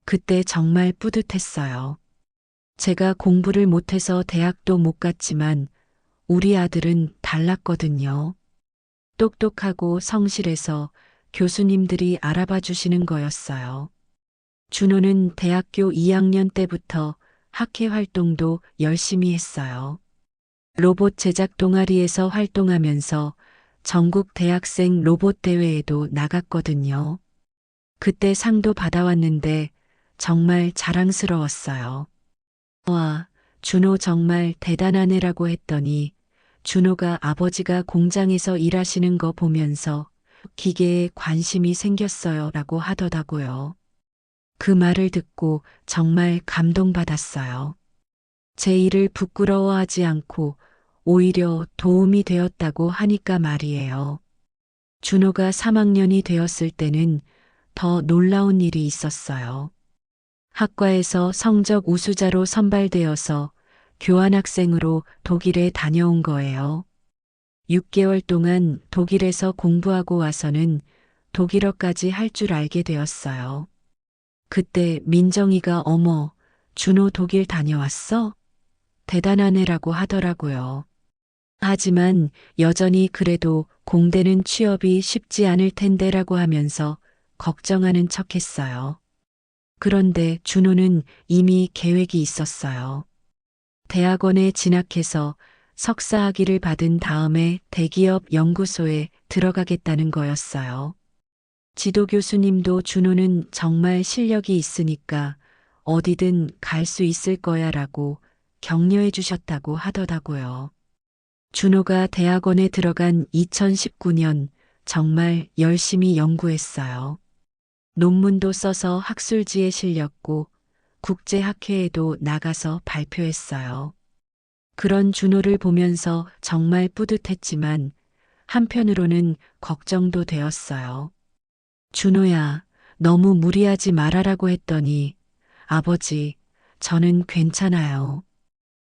그때 정말 뿌듯했어요. 제가 공부를 못해서 대학도 못 갔지만 우리 아들은 달랐거든요. 똑똑하고 성실해서 교수님들이 알아봐 주시는 거였어요. 준호는 대학교 2학년 때부터 학회 활동도 열심히 했어요. 로봇 제작 동아리에서 활동하면서 전국 대학생 로봇 대회에도 나갔거든요. 그때 상도 받아왔는데 정말 자랑스러웠어요. 와, 준호 정말 대단한 애라고 했더니 준호가 아버지가 공장에서 일하시는 거 보면서 기계에 관심이 생겼어요 라고 하더라고요. 그 말을 듣고 정말 감동받았어요. 제 일을 부끄러워하지 않고 오히려 도움이 되었다고 하니까 말이에요. 준호가 3학년이 되었을 때는 더 놀라운 일이 있었어요. 학과에서 성적 우수자로 선발되어서 교환학생으로 독일에 다녀온 거예요. 6개월 동안 독일에서 공부하고 와서는 독일어까지 할 줄 알게 되었어요. 그때 민정이가 어머, 준호 독일 다녀왔어? 대단한 애라고 하더라고요. 하지만 여전히 그래도 공대는 취업이 쉽지 않을 텐데라고 하면서 걱정하는 척 했어요. 그런데 준호는 이미 계획이 있었어요. 대학원에 진학해서 석사 학위를 받은 다음에 대기업 연구소에 들어가겠다는 거였어요. 지도 교수님도 준호는 정말 실력이 있으니까 어디든 갈 수 있을 거야 라고 격려해 주셨다고 하더라고요. 준호가 대학원에 들어간 2019년 정말 열심히 연구했어요. 논문도 써서 학술지에 실렸고 국제학회에도 나가서 발표했어요. 그런 준호를 보면서 정말 뿌듯했지만 한편으로는 걱정도 되었어요. 준호야, 너무 무리하지 말아라고 했더니 아버지, 저는 괜찮아요.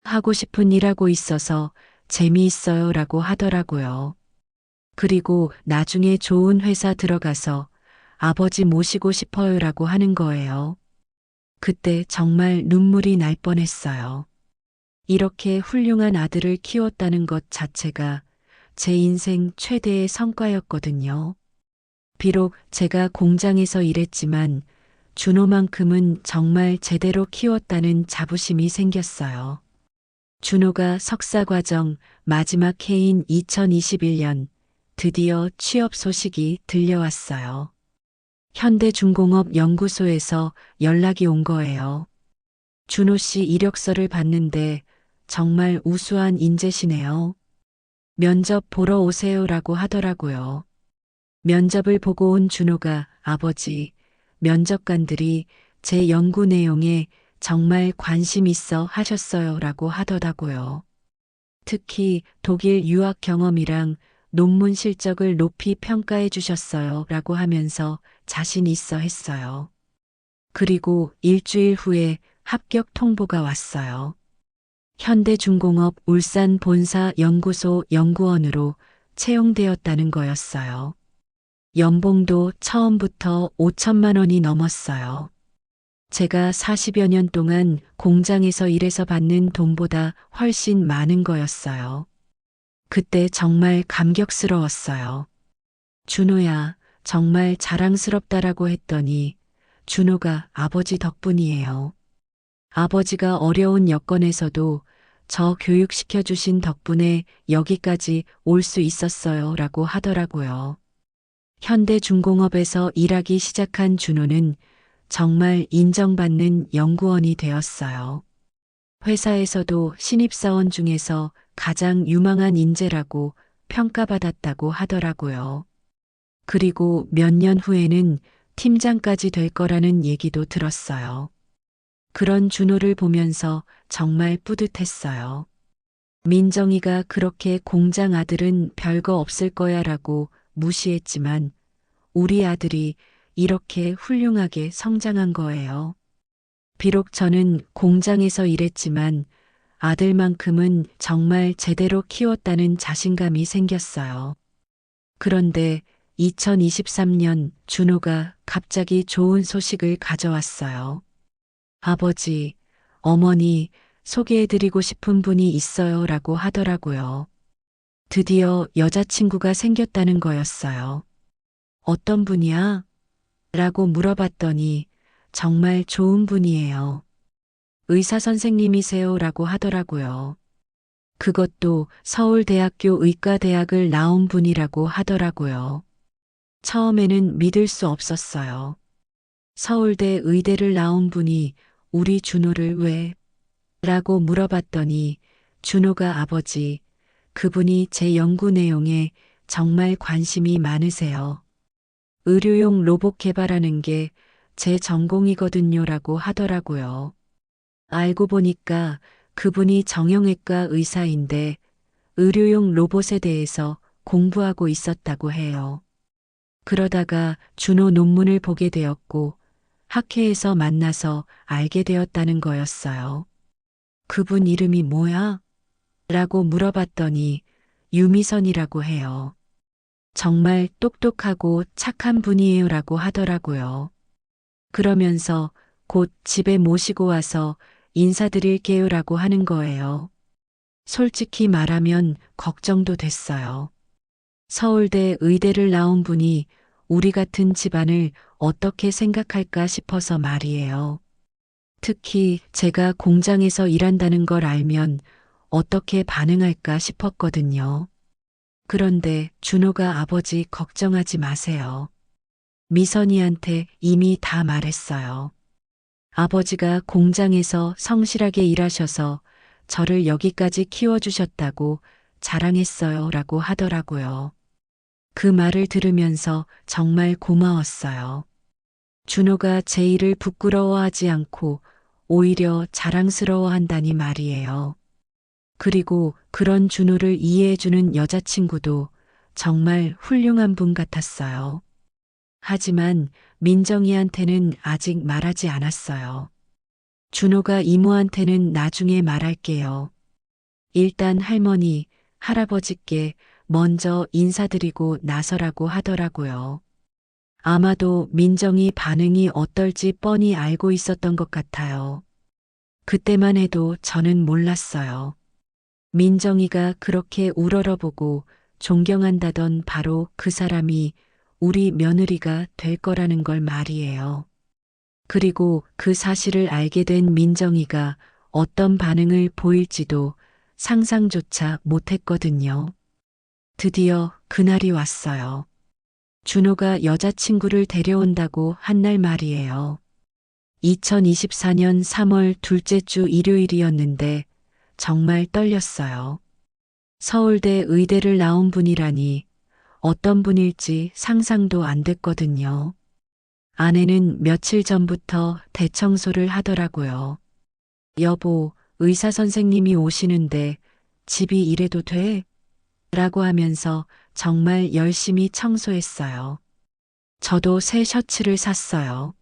하고 싶은 일 하고 있어서 재미있어요 라고 하더라고요. 그리고 나중에 좋은 회사 들어가서 아버지 모시고 싶어요 라고 하는 거예요. 그때 정말 눈물이 날 뻔했어요. 이렇게 훌륭한 아들을 키웠다는 것 자체가 제 인생 최대의 성과였거든요. 비록 제가 공장에서 일했지만 준호만큼은 정말 제대로 키웠다는 자부심이 생겼어요. 준호가 석사과정 마지막 해인 2021년 드디어 취업 소식이 들려왔어요. 현대중공업연구소에서 연락이 온 거예요. 준호 씨 이력서를 봤는데 정말 우수한 인재시네요. 면접 보러 오세요라고 하더라고요. 면접을 보고 온 준호가 아버지, 면접관들이 제 연구 내용에 정말 관심 있어 하셨어요 라고 하더라고요. 특히 독일 유학 경험이랑 논문 실적을 높이 평가해 주셨어요 라고 하면서 자신 있어 했어요. 그리고 일주일 후에 합격 통보가 왔어요. 현대중공업 울산 본사 연구소 연구원으로 채용되었다는 거였어요. 연봉도 처음부터 5천만 원이 넘었어요. 제가 40여 년 동안 공장에서 일해서 받는 돈보다 훨씬 많은 거였어요. 그때 정말 감격스러웠어요. 준호야, 정말 자랑스럽다라고 했더니 준호가 아버지 덕분이에요. 아버지가 어려운 여건에서도 저 교육시켜 주신 덕분에 여기까지 올 수 있었어요 라고 하더라고요. 현대중공업에서 일하기 시작한 준호는 정말 인정받는 연구원이 되었어요. 회사에서도 신입사원 중에서 가장 유망한 인재라고 평가받았다고 하더라고요. 그리고 몇 년 후에는 팀장까지 될 거라는 얘기도 들었어요. 그런 준호를 보면서 정말 뿌듯했어요. 민정이가 그렇게 공장 아들은 별거 없을 거야 라고 무시했지만 우리 아들이 이렇게 훌륭하게 성장한 거예요. 비록 저는 공장에서 일했지만 아들만큼은 정말 제대로 키웠다는 자신감이 생겼어요. 그런데 2023년 준호가 갑자기 좋은 소식을 가져왔어요. 아버지, 어머니, 소개해드리고 싶은 분이 있어요 라고 하더라고요. 드디어 여자친구가 생겼다는 거였어요. 어떤 분이야? 라고 물어봤더니 정말 좋은 분이에요. 의사 선생님이세요 라고 하더라고요. 그것도 서울대학교 의과대학을 나온 분이라고 하더라고요. 처음에는 믿을 수 없었어요. 서울대 의대를 나온 분이 우리 준호를 왜? 라고 물어봤더니 준호가 아버지, 그분이 제 연구 내용에 정말 관심이 많으세요. 의료용 로봇 개발하는 게 제 전공이거든요 라고 하더라고요. 알고 보니까 그분이 정형외과 의사인데 의료용 로봇에 대해서 공부하고 있었다고 해요. 그러다가 준호 논문을 보게 되었고 학회에서 만나서 알게 되었다는 거였어요. 그분 이름이 뭐야? 라고 물어봤더니 유미선이라고 해요. 정말 똑똑하고 착한 분이에요 라고 하더라고요. 그러면서 곧 집에 모시고 와서 인사드릴게요 라고 하는 거예요. 솔직히 말하면 걱정도 됐어요. 서울대 의대를 나온 분이 우리 같은 집안을 어떻게 생각할까 싶어서 말이에요. 특히 제가 공장에서 일한다는 걸 알면 어떻게 반응할까 싶었거든요. 그런데 준호가 아버지 걱정하지 마세요. 미선이한테 이미 다 말했어요. 아버지가 공장에서 성실하게 일하셔서 저를 여기까지 키워주셨다고 자랑했어요 라고 하더라고요. 그 말을 들으면서 정말 고마웠어요. 준호가 제 일을 부끄러워하지 않고 오히려 자랑스러워한다니 말이에요. 그리고 그런 준호를 이해해주는 여자친구도 정말 훌륭한 분 같았어요. 하지만 민정이한테는 아직 말하지 않았어요. 준호가 이모한테는 나중에 말할게요. 일단 할머니, 할아버지께 먼저 인사드리고 나서라고 하더라고요. 아마도 민정이 반응이 어떨지 뻔히 알고 있었던 것 같아요. 그때만 해도 저는 몰랐어요. 민정이가 그렇게 우러러보고 존경한다던 바로 그 사람이 우리 며느리가 될 거라는 걸 말이에요. 그리고 그 사실을 알게 된 민정이가 어떤 반응을 보일지도 상상조차 못했거든요. 드디어 그날이 왔어요. 준호가 여자친구를 데려온다고 한 날 말이에요. 2024년 3월 둘째 주 일요일이었는데 정말 떨렸어요. 서울대 의대를 나온 분이라니 어떤 분일지 상상도 안 됐거든요. 아내는 며칠 전부터 대청소를 하더라고요. 여보, 의사 선생님이 오시는데 집이 이래도 돼? 라고 하면서 정말 열심히 청소했어요. 저도 새 셔츠를 샀어요.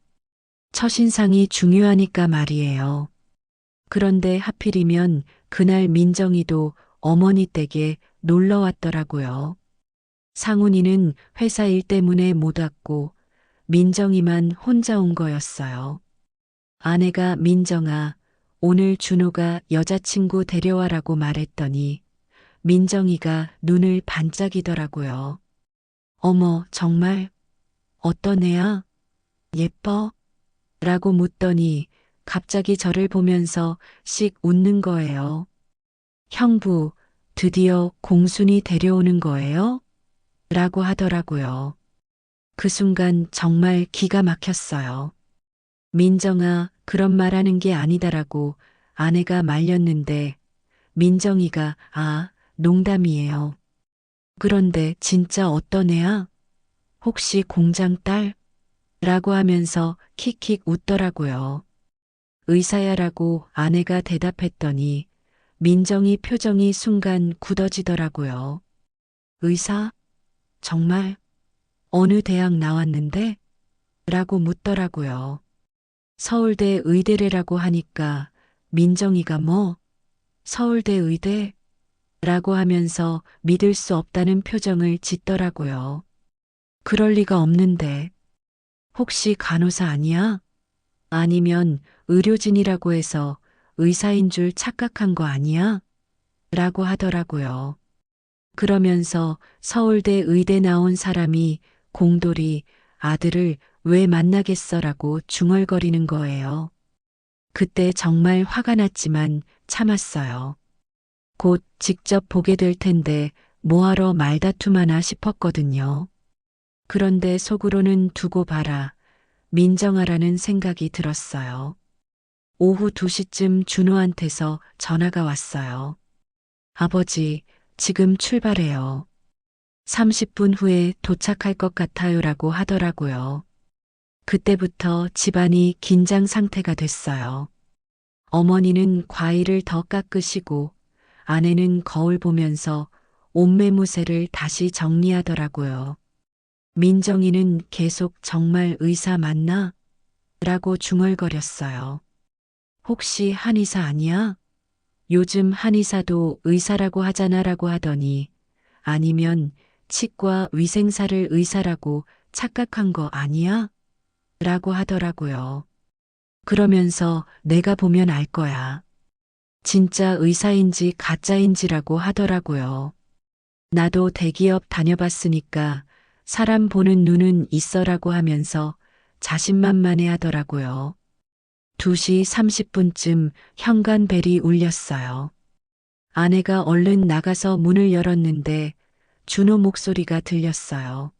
첫인상이 중요하니까 말이에요. 그런데 하필이면 그날 민정이도 어머니 댁에 놀러 왔더라고요. 상훈이는 회사 일 때문에 못 왔고 민정이만 혼자 온 거였어요. 아내가 민정아, 오늘 준호가 여자친구 데려와라고 말했더니 민정이가 눈을 반짝이더라고요. 어머, 정말? 어떤 애야? 예뻐? 라고 묻더니 갑자기 저를 보면서 씩 웃는 거예요. 형부, 드디어 공순이 데려오는 거예요? 라고 하더라고요. 그 순간 정말 기가 막혔어요. 민정아, 그런 말 하는 게 아니다라고 아내가 말렸는데 민정이가 농담이에요. 그런데 진짜 어떤 애야? 혹시 공장 딸? 라고 하면서 킥킥 웃더라고요. 의사야라고 아내가 대답했더니 민정이 표정이 순간 굳어지더라고요. 의사? 정말? 어느 대학 나왔는데? 라고 묻더라고요. 서울대 의대래라고 하니까 민정이가 뭐? 서울대 의대? 라고 하면서 믿을 수 없다는 표정을 짓더라고요. 그럴 리가 없는데. 혹시 간호사 아니야? 아니면 의료진이라고 해서 의사인 줄 착각한 거 아니야? 라고 하더라고요. 그러면서 서울대 의대 나온 사람이 공돌이 아들을 왜 만나겠어라고 중얼거리는 거예요. 그때 정말 화가 났지만 참았어요. 곧 직접 보게 될 텐데 뭐하러 말다툼하나 싶었거든요. 그런데 속으로는 두고 봐라, 민정아라는 생각이 들었어요. 오후 2시쯤 준호한테서 전화가 왔어요. 아버지, 지금 출발해요. 30분 후에 도착할 것 같아요라고 하더라고요. 그때부터 집안이 긴장 상태가 됐어요. 어머니는 과일을 더 깎으시고 아내는 거울 보면서 옷매무새를 다시 정리하더라고요. 민정이는 계속 정말 의사 맞나? 라고 중얼거렸어요. 혹시 한의사 아니야? 요즘 한의사도 의사라고 하잖아라고 하더니 아니면 치과 위생사를 의사라고 착각한 거 아니야? 라고 하더라고요. 그러면서 내가 보면 알 거야. 진짜 의사인지 가짜인지라고 하더라고요. 나도 대기업 다녀봤으니까 사람 보는 눈은 있어라고 하면서 자신만만해 하더라고요. 2시 30분쯤 현관벨이 울렸어요. 아내가 얼른 나가서 문을 열었는데 준호 목소리가 들렸어요.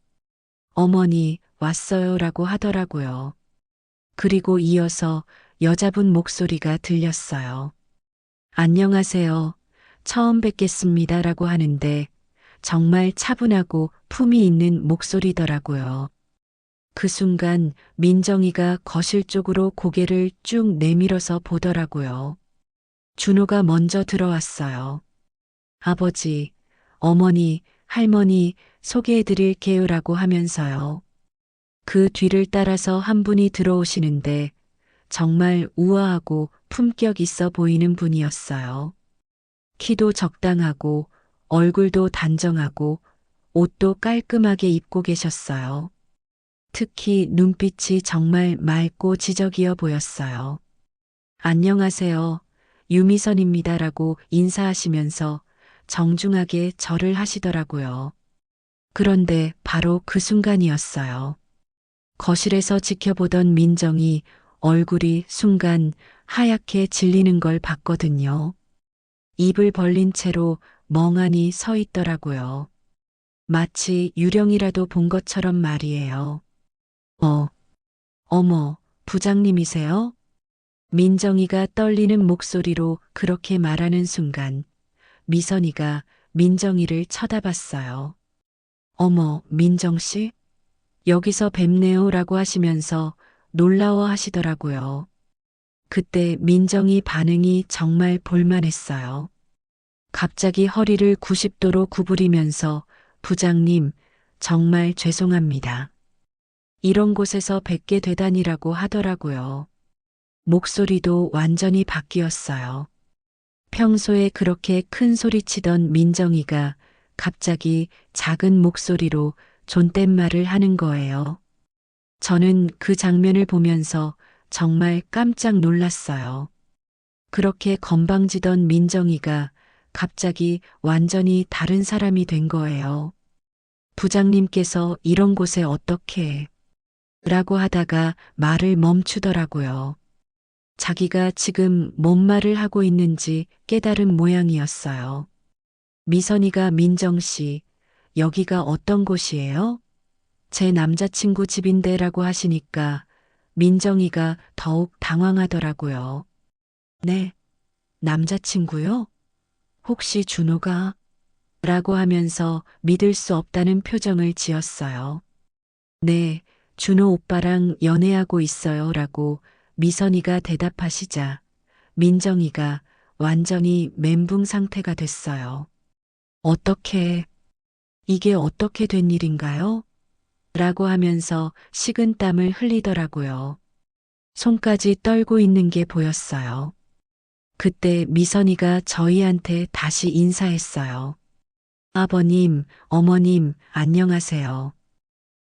어머니, 왔어요 라고 하더라고요. 그리고 이어서 여자분 목소리가 들렸어요. 안녕하세요. 처음 뵙겠습니다 라고 하는데 정말 차분하고 품이 있는 목소리더라고요. 그 순간 민정이가 거실 쪽으로 고개를 쭉 내밀어서 보더라고요. 준호가 먼저 들어왔어요. 아버지, 어머니, 할머니 소개해드릴게요라고 하면서요. 그 뒤를 따라서 한 분이 들어오시는데 정말 우아하고 품격 있어 보이는 분이었어요. 키도 적당하고 얼굴도 단정하고 옷도 깔끔하게 입고 계셨어요. 특히 눈빛이 정말 맑고 지적이어 보였어요. 안녕하세요. 유미선입니다라고 인사하시면서 정중하게 절을 하시더라고요. 그런데 바로 그 순간이었어요. 거실에서 지켜보던 민정이 얼굴이 순간 하얗게 질리는 걸 봤거든요. 입을 벌린 채로 멍하니 서 있더라고요. 마치 유령이라도 본 것처럼 말이에요. 어머, 부장님이세요? 민정이가 떨리는 목소리로 그렇게 말하는 순간 미선이가 민정이를 쳐다봤어요. 어머, 민정씨? 여기서 뵙네요라고 하시면서 놀라워 하시더라고요. 그때 민정이 반응이 정말 볼만했어요. 갑자기 허리를 90도로 구부리면서 부장님, 정말 죄송합니다. 이런 곳에서 뵙게 되다니라고 하더라고요. 목소리도 완전히 바뀌었어요. 평소에 그렇게 큰 소리 치던 민정이가 갑자기 작은 목소리로 존댓말을 하는 거예요. 저는 그 장면을 보면서 정말 깜짝 놀랐어요. 그렇게 건방지던 민정이가 갑자기 완전히 다른 사람이 된 거예요. 부장님께서 이런 곳에 어떻게 라고 하다가 말을 멈추더라고요. 자기가 지금 뭔 말을 하고 있는지 깨달은 모양이었어요. 미선이가 민정 씨, 여기가 어떤 곳이에요? 제 남자친구 집인데라고 하시니까 민정이가 더욱 당황하더라고요. 네, 남자친구요? 혹시 준호가? 라고 하면서 믿을 수 없다는 표정을 지었어요. 네, 준호 오빠랑 연애하고 있어요 라고 미선이가 대답하시자 민정이가 완전히 멘붕 상태가 됐어요. 어떻게 이게 어떻게 된 일인가요? 라고 하면서 식은땀을 흘리더라고요. 손까지 떨고 있는 게 보였어요. 그때 미선이가 저희한테 다시 인사했어요. 아버님, 어머님, 안녕하세요.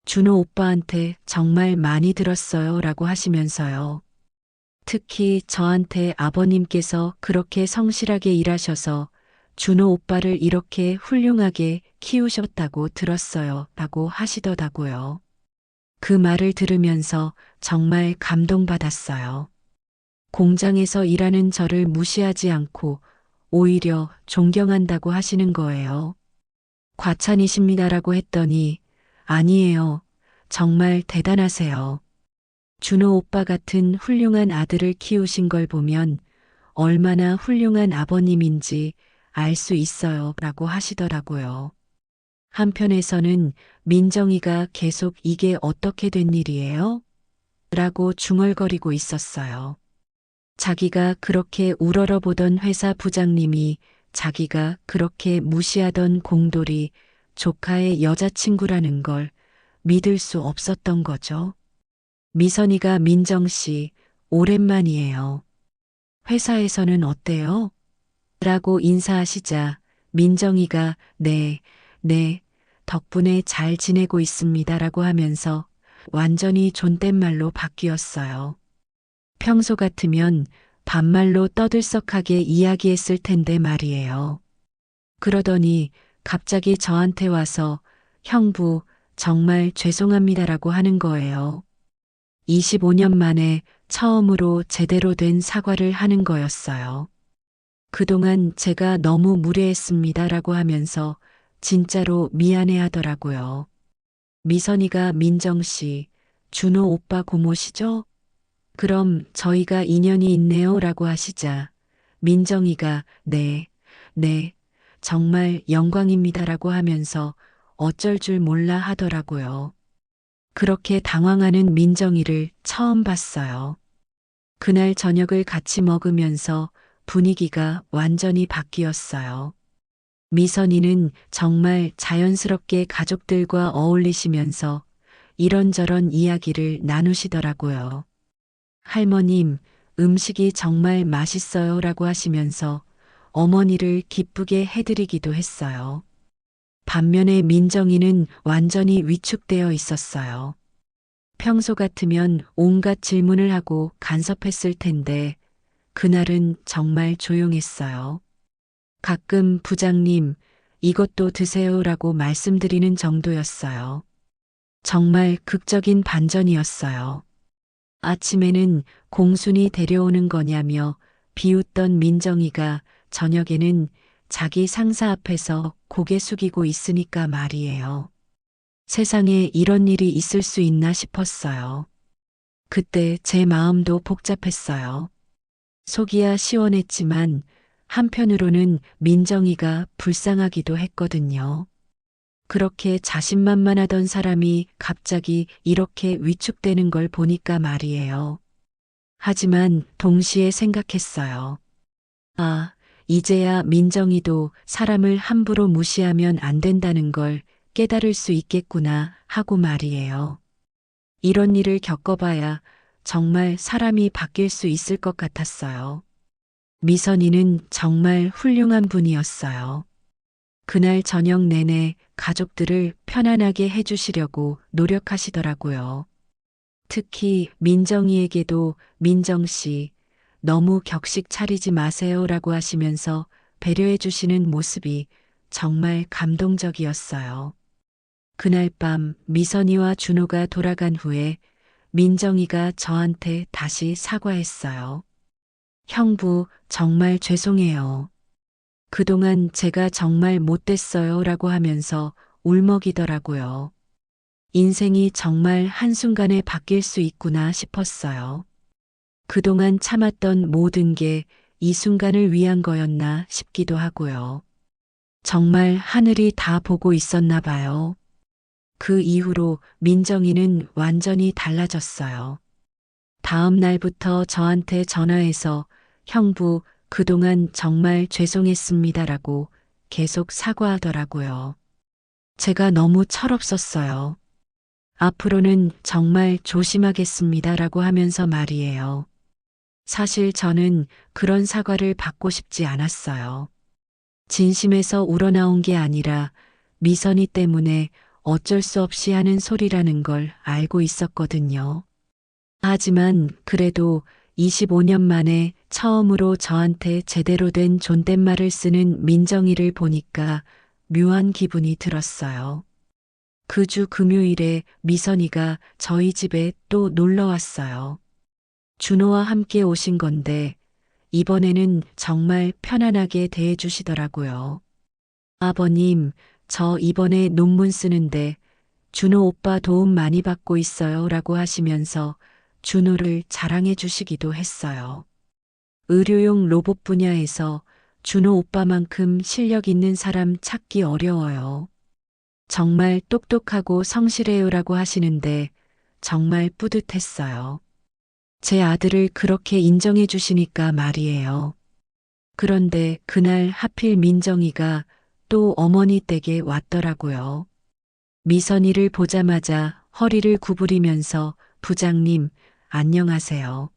준호 오빠한테 정말 많이 들었어요. 라고 하시면서요. 특히 저한테 아버님께서 그렇게 성실하게 일하셔서 준호 오빠를 이렇게 훌륭하게 키우셨다고 들었어요. 라고 하시더라고요. 그 말을 들으면서 정말 감동받았어요. 공장에서 일하는 저를 무시하지 않고 오히려 존경한다고 하시는 거예요. 과찬이십니다라고 했더니 아니에요. 정말 대단하세요. 준호 오빠 같은 훌륭한 아들을 키우신 걸 보면 얼마나 훌륭한 아버님인지 알 수 있어요. 라고 하시더라고요. 한편에서는 민정이가 계속 이게 어떻게 된 일이에요? 라고 중얼거리고 있었어요. 자기가 그렇게 우러러보던 회사 부장님이 자기가 그렇게 무시하던 공돌이 조카의 여자친구라는 걸 믿을 수 없었던 거죠. 미선이가 민정 씨, 오랜만이에요. 회사에서는 어때요? 라고 인사하시자 민정이가 네, 네, 덕분에 잘 지내고 있습니다. 라고 하면서 완전히 존댓말로 바뀌었어요. 평소 같으면 반말로 떠들썩하게 이야기했을 텐데 말이에요. 그러더니 갑자기 저한테 와서 형부, 정말 죄송합니다라고 하는 거예요. 25년 만에 처음으로 제대로 된 사과를 하는 거였어요. 그동안 제가 너무 무례했습니다라고 하면서 진짜로 미안해 하더라고요. 미선이가 민정 씨, 준호 오빠 고모시죠? 그럼 저희가 인연이 있네요 라고 하시자 민정이가 네, 네, 정말 영광입니다 라고 하면서 어쩔 줄 몰라 하더라고요. 그렇게 당황하는 민정이를 처음 봤어요. 그날 저녁을 같이 먹으면서 분위기가 완전히 바뀌었어요. 미선이는 정말 자연스럽게 가족들과 어울리시면서 이런저런 이야기를 나누시더라고요. 할머님, 음식이 정말 맛있어요 라고 하시면서 어머니를 기쁘게 해드리기도 했어요. 반면에 민정이는 완전히 위축되어 있었어요. 평소 같으면 온갖 질문을 하고 간섭했을 텐데 그날은 정말 조용했어요. 가끔 부장님, 이것도 드세요라고 말씀드리는 정도였어요. 정말 극적인 반전이었어요. 아침에는 공순이 데려오는 거냐며 비웃던 민정이가 저녁에는 자기 상사 앞에서 고개 숙이고 있으니까 말이에요. 세상에 이런 일이 있을 수 있나 싶었어요. 그때 제 마음도 복잡했어요. 속이야 시원했지만 한편으로는 민정이가 불쌍하기도 했거든요. 그렇게 자신만만하던 사람이 갑자기 이렇게 위축되는 걸 보니까 말이에요. 하지만 동시에 생각했어요. 아, 이제야 민정이도 사람을 함부로 무시하면 안 된다는 걸 깨달을 수 있겠구나 하고 말이에요. 이런 일을 겪어봐야 정말 사람이 바뀔 수 있을 것 같았어요. 미선이는 정말 훌륭한 분이었어요. 그날 저녁 내내 가족들을 편안하게 해주시려고 노력하시더라고요. 특히 민정이에게도 민정 씨, 너무 격식 차리지 마세요라고 하시면서 배려해 주시는 모습이 정말 감동적이었어요. 그날 밤 미선이와 준호가 돌아간 후에 민정이가 저한테 다시 사과했어요. 형부, 정말 죄송해요. 그동안 제가 정말 못됐어요 라고 하면서 울먹이더라고요. 인생이 정말 한순간에 바뀔 수 있구나 싶었어요. 그동안 참았던 모든 게 이 순간을 위한 거였나 싶기도 하고요. 정말 하늘이 다 보고 있었나 봐요. 그 이후로 민정이는 완전히 달라졌어요. 다음 날부터 저한테 전화해서 형부, 그동안 정말 죄송했습니다라고 계속 사과하더라고요. 제가 너무 철없었어요. 앞으로는 정말 조심하겠습니다라고 하면서 말이에요. 사실 저는 그런 사과를 받고 싶지 않았어요. 진심에서 우러나온 게 아니라 미선이 때문에 어쩔 수 없이 하는 소리라는 걸 알고 있었거든요. 하지만 그래도 25년 만에 처음으로 저한테 제대로 된 존댓말을 쓰는 민정이를 보니까 묘한 기분이 들었어요. 그 주 금요일에 미선이가 저희 집에 또 놀러 왔어요. 준호와 함께 오신 건데 이번에는 정말 편안하게 대해 주시더라고요. 아버님, 저 이번에 논문 쓰는데 준호 오빠 도움 많이 받고 있어요 라고 하시면서 준호를 자랑해 주시기도 했어요. 의료용 로봇 분야에서 준호 오빠만큼 실력 있는 사람 찾기 어려워요. 정말 똑똑하고 성실해요라고 하시는데 정말 뿌듯했어요. 제 아들을 그렇게 인정해 주시니까 말이에요. 그런데 그날 하필 민정이가 또 어머니 댁에 왔더라고요. 미선이를 보자마자 허리를 구부리면서 부장님, 안녕하세요.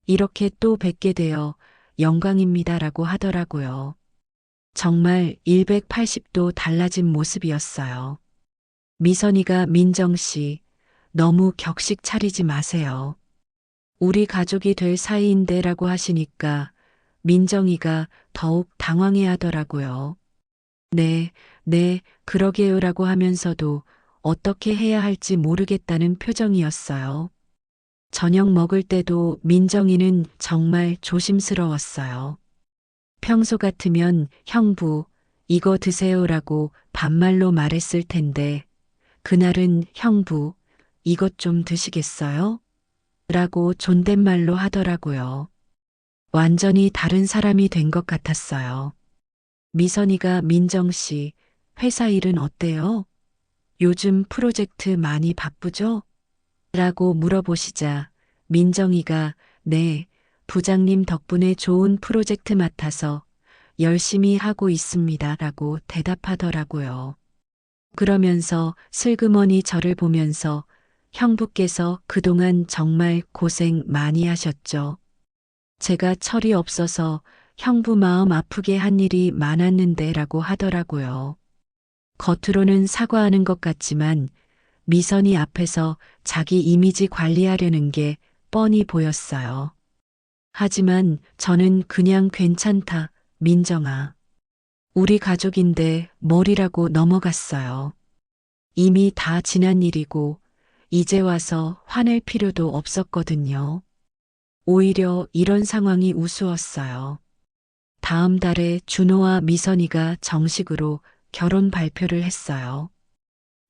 이렇게 또 뵙게 되어 영광입니다라고 하더라고요. 정말 180도 달라진 모습이었어요. 미선이가 민정 씨, 너무 격식 차리지 마세요. 우리 가족이 될 사이인데라고 하시니까 민정이가 더욱 당황해 하더라고요. 네, 네, 그러게요라고 하면서도 어떻게 해야 할지 모르겠다는 표정이었어요. 저녁 먹을 때도 민정이는 정말 조심스러웠어요. 평소 같으면 형부, 이거 드세요라고 반말로 말했을 텐데, 그날은 형부, 이것 좀 드시겠어요? 라고 존댓말로 하더라고요. 완전히 다른 사람이 된 것 같았어요. 미선이가 민정 씨, 회사 일은 어때요? 요즘 프로젝트 많이 바쁘죠? 라고 물어보시자 민정이가 네, 부장님 덕분에 좋은 프로젝트 맡아서 열심히 하고 있습니다. 라고 대답하더라고요. 그러면서 슬그머니 저를 보면서 형부께서 그동안 정말 고생 많이 하셨죠. 제가 철이 없어서 형부 마음 아프게 한 일이 많았는데 라고 하더라고요. 겉으로는 사과하는 것 같지만 미선이 앞에서 자기 이미지 관리하려는 게 뻔히 보였어요. 하지만 저는 그냥 괜찮다, 민정아. 우리 가족인데 뭘이라고 넘어갔어요. 이미 다 지난 일이고 이제 와서 화낼 필요도 없었거든요. 오히려 이런 상황이 우스웠어요. 다음 달에 준호와 미선이가 정식으로 결혼 발표를 했어요.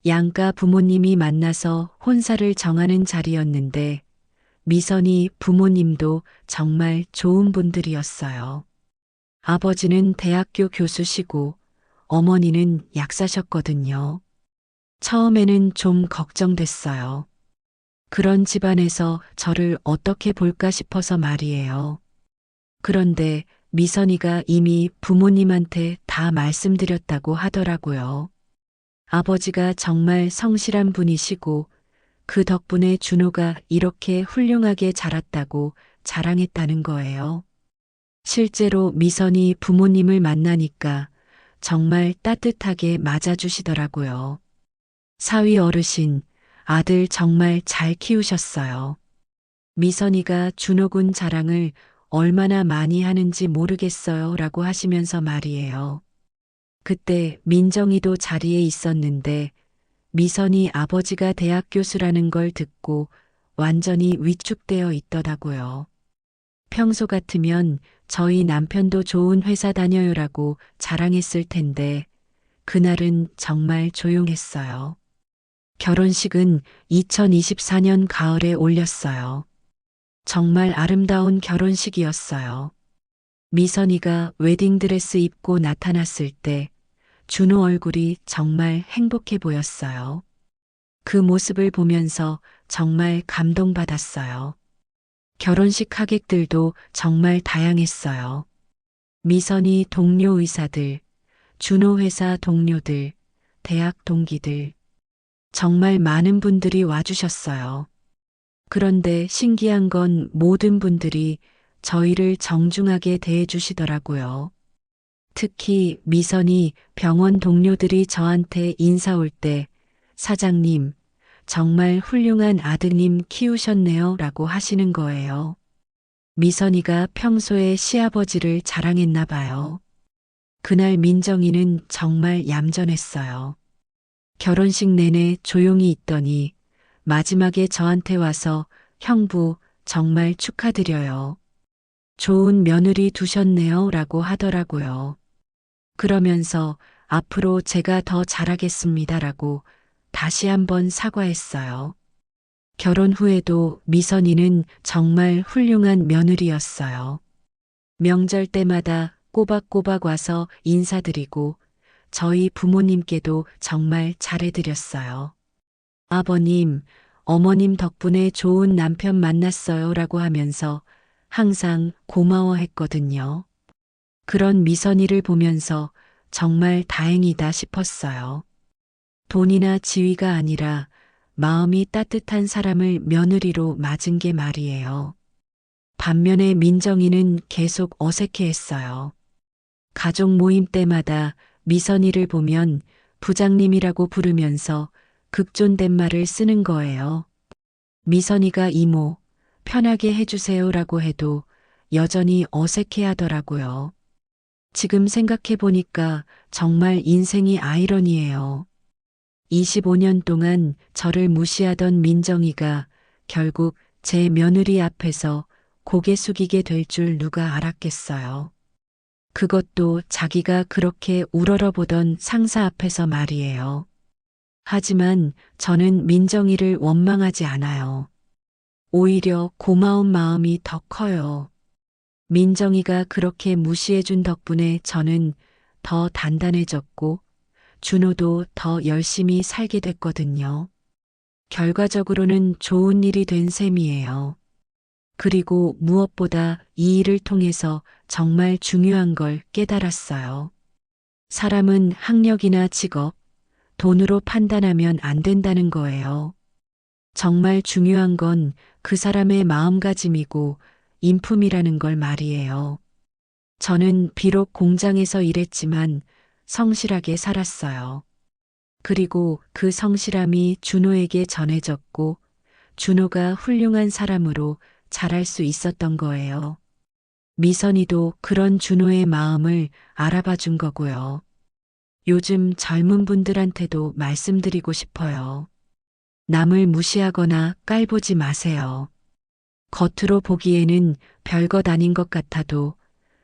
양가 부모님이 만나서 혼사를 정하는 자리였는데 미선이 부모님도 정말 좋은 분들이었어요. 아버지는 대학교 교수시고 어머니는 약사셨거든요. 처음에는 좀 걱정됐어요. 그런 집안에서 저를 어떻게 볼까 싶어서 말이에요. 그런데 미선이가 이미 부모님한테 다 말씀드렸다고 하더라고요. 아버지가 정말 성실한 분이시고 그 덕분에 준호가 이렇게 훌륭하게 자랐다고 자랑했다는 거예요. 실제로 미선이 부모님을 만나니까 정말 따뜻하게 맞아주시더라고요. 사위 어르신, 아들 정말 잘 키우셨어요. 미선이가 준호군 자랑을 얼마나 많이 하는지 모르겠어요 라고 하시면서 말이에요. 그때 민정이도 자리에 있었는데 미선이 아버지가 대학 교수라는 걸 듣고 완전히 위축되어 있더라고요. 평소 같으면 저희 남편도 좋은 회사 다녀요라고 자랑했을 텐데 그날은 정말 조용했어요. 결혼식은 2024년 가을에 올렸어요. 정말 아름다운 결혼식이었어요. 미선이가 웨딩드레스 입고 나타났을 때 준호 얼굴이 정말 행복해 보였어요. 그 모습을 보면서 정말 감동받았어요. 결혼식 하객들도 정말 다양했어요. 미선이 동료 의사들, 준호 회사 동료들, 대학 동기들. 정말 많은 분들이 와주셨어요. 그런데 신기한 건 모든 분들이 저희를 정중하게 대해주시더라고요. 특히 미선이 병원 동료들이 저한테 인사 올 때, 사장님, 정말 훌륭한 아드님 키우셨네요 라고 하시는 거예요. 미선이가 평소에 시아버지를 자랑했나 봐요. 그날 민정이는 정말 얌전했어요. 결혼식 내내 조용히 있더니 마지막에 저한테 와서 형부 정말 축하드려요. 좋은 며느리 두셨네요 라고 하더라고요. 그러면서 앞으로 제가 더 잘하겠습니다 라고 다시 한번 사과했어요. 결혼 후에도 미선이는 정말 훌륭한 며느리였어요. 명절 때마다 꼬박꼬박 와서 인사드리고 저희 부모님께도 정말 잘해드렸어요. 아버님, 어머님 덕분에 좋은 남편 만났어요 라고 하면서 항상 고마워했거든요. 그런 미선이를 보면서 정말 다행이다 싶었어요. 돈이나 지위가 아니라 마음이 따뜻한 사람을 며느리로 맞은 게 말이에요. 반면에 민정이는 계속 어색해했어요. 가족 모임 때마다 미선이를 보면 부장님이라고 부르면서 극존댓말을 쓰는 거예요. 미선이가 이모, 편하게 해주세요라고 해도 여전히 어색해 하더라고요. 지금 생각해 보니까 정말 인생이 아이러니해요. 25년 동안 저를 무시하던 민정이가 결국 제 며느리 앞에서 고개 숙이게 될 줄 누가 알았겠어요. 그것도 자기가 그렇게 우러러보던 상사 앞에서 말이에요. 하지만 저는 민정이를 원망하지 않아요. 오히려 고마운 마음이 더 커요. 민정이가 그렇게 무시해준 덕분에 저는 더 단단해졌고 준호도 더 열심히 살게 됐거든요. 결과적으로는 좋은 일이 된 셈이에요. 그리고 무엇보다 이 일을 통해서 정말 중요한 걸 깨달았어요. 사람은 학력이나 직업, 돈으로 판단하면 안 된다는 거예요. 정말 중요한 건 그 사람의 마음가짐이고 인품이라는 걸 말이에요. 저는 비록 공장에서 일했지만 성실하게 살았어요. 그리고 그 성실함이 준호에게 전해졌고 준호가 훌륭한 사람으로 자랄 수 있었던 거예요. 미선이도 그런 준호의 마음을 알아봐 준 거고요. 요즘 젊은 분들한테도 말씀드리고 싶어요. 남을 무시하거나 깔보지 마세요. 겉으로 보기에는 별것 아닌 것 같아도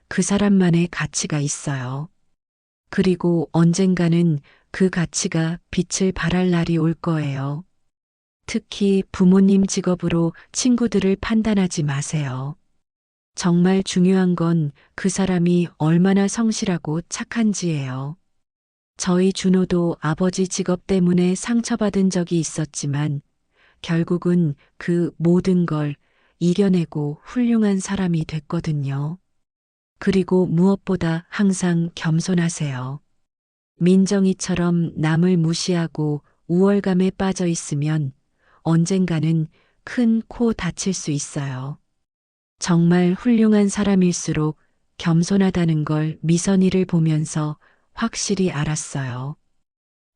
그 사람만의 가치가 있어요. 그리고 언젠가는 그 가치가 빛을 발할 날이 올 거예요. 특히 부모님 직업으로 친구들을 판단하지 마세요. 정말 중요한 건 그 사람이 얼마나 성실하고 착한지예요. 저희 준호도 아버지 직업 때문에 상처받은 적이 있었지만 결국은 그 모든 걸 이겨내고 훌륭한 사람이 됐거든요. 그리고 무엇보다 항상 겸손하세요. 민정이처럼 남을 무시하고 우월감에 빠져 있으면 언젠가는 큰 코 다칠 수 있어요. 정말 훌륭한 사람일수록 겸손하다는 걸 미선이를 보면서 확실히 알았어요.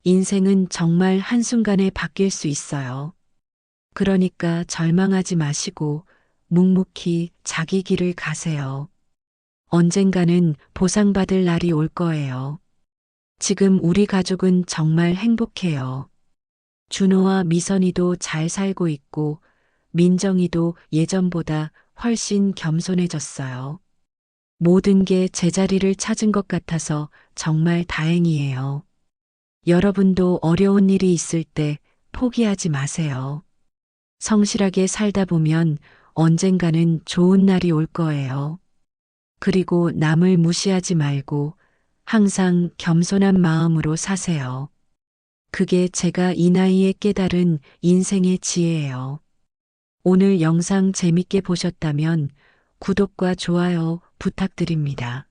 인생은 정말 한순간에 바뀔 수 있어요. 그러니까 절망하지 마시고 묵묵히 자기 길을 가세요. 언젠가는 보상받을 날이 올 거예요. 지금 우리 가족은 정말 행복해요. 준호와 미선이도 잘 살고 있고 민정이도 예전보다 훨씬 겸손해졌어요. 모든 게 제자리를 찾은 것 같아서 정말 다행이에요. 여러분도 어려운 일이 있을 때 포기하지 마세요. 성실하게 살다 보면 언젠가는 좋은 날이 올 거예요. 그리고 남을 무시하지 말고 항상 겸손한 마음으로 사세요. 그게 제가 이 나이에 깨달은 인생의 지혜예요. 오늘 영상 재밌게 보셨다면 구독과 좋아요 부탁드립니다.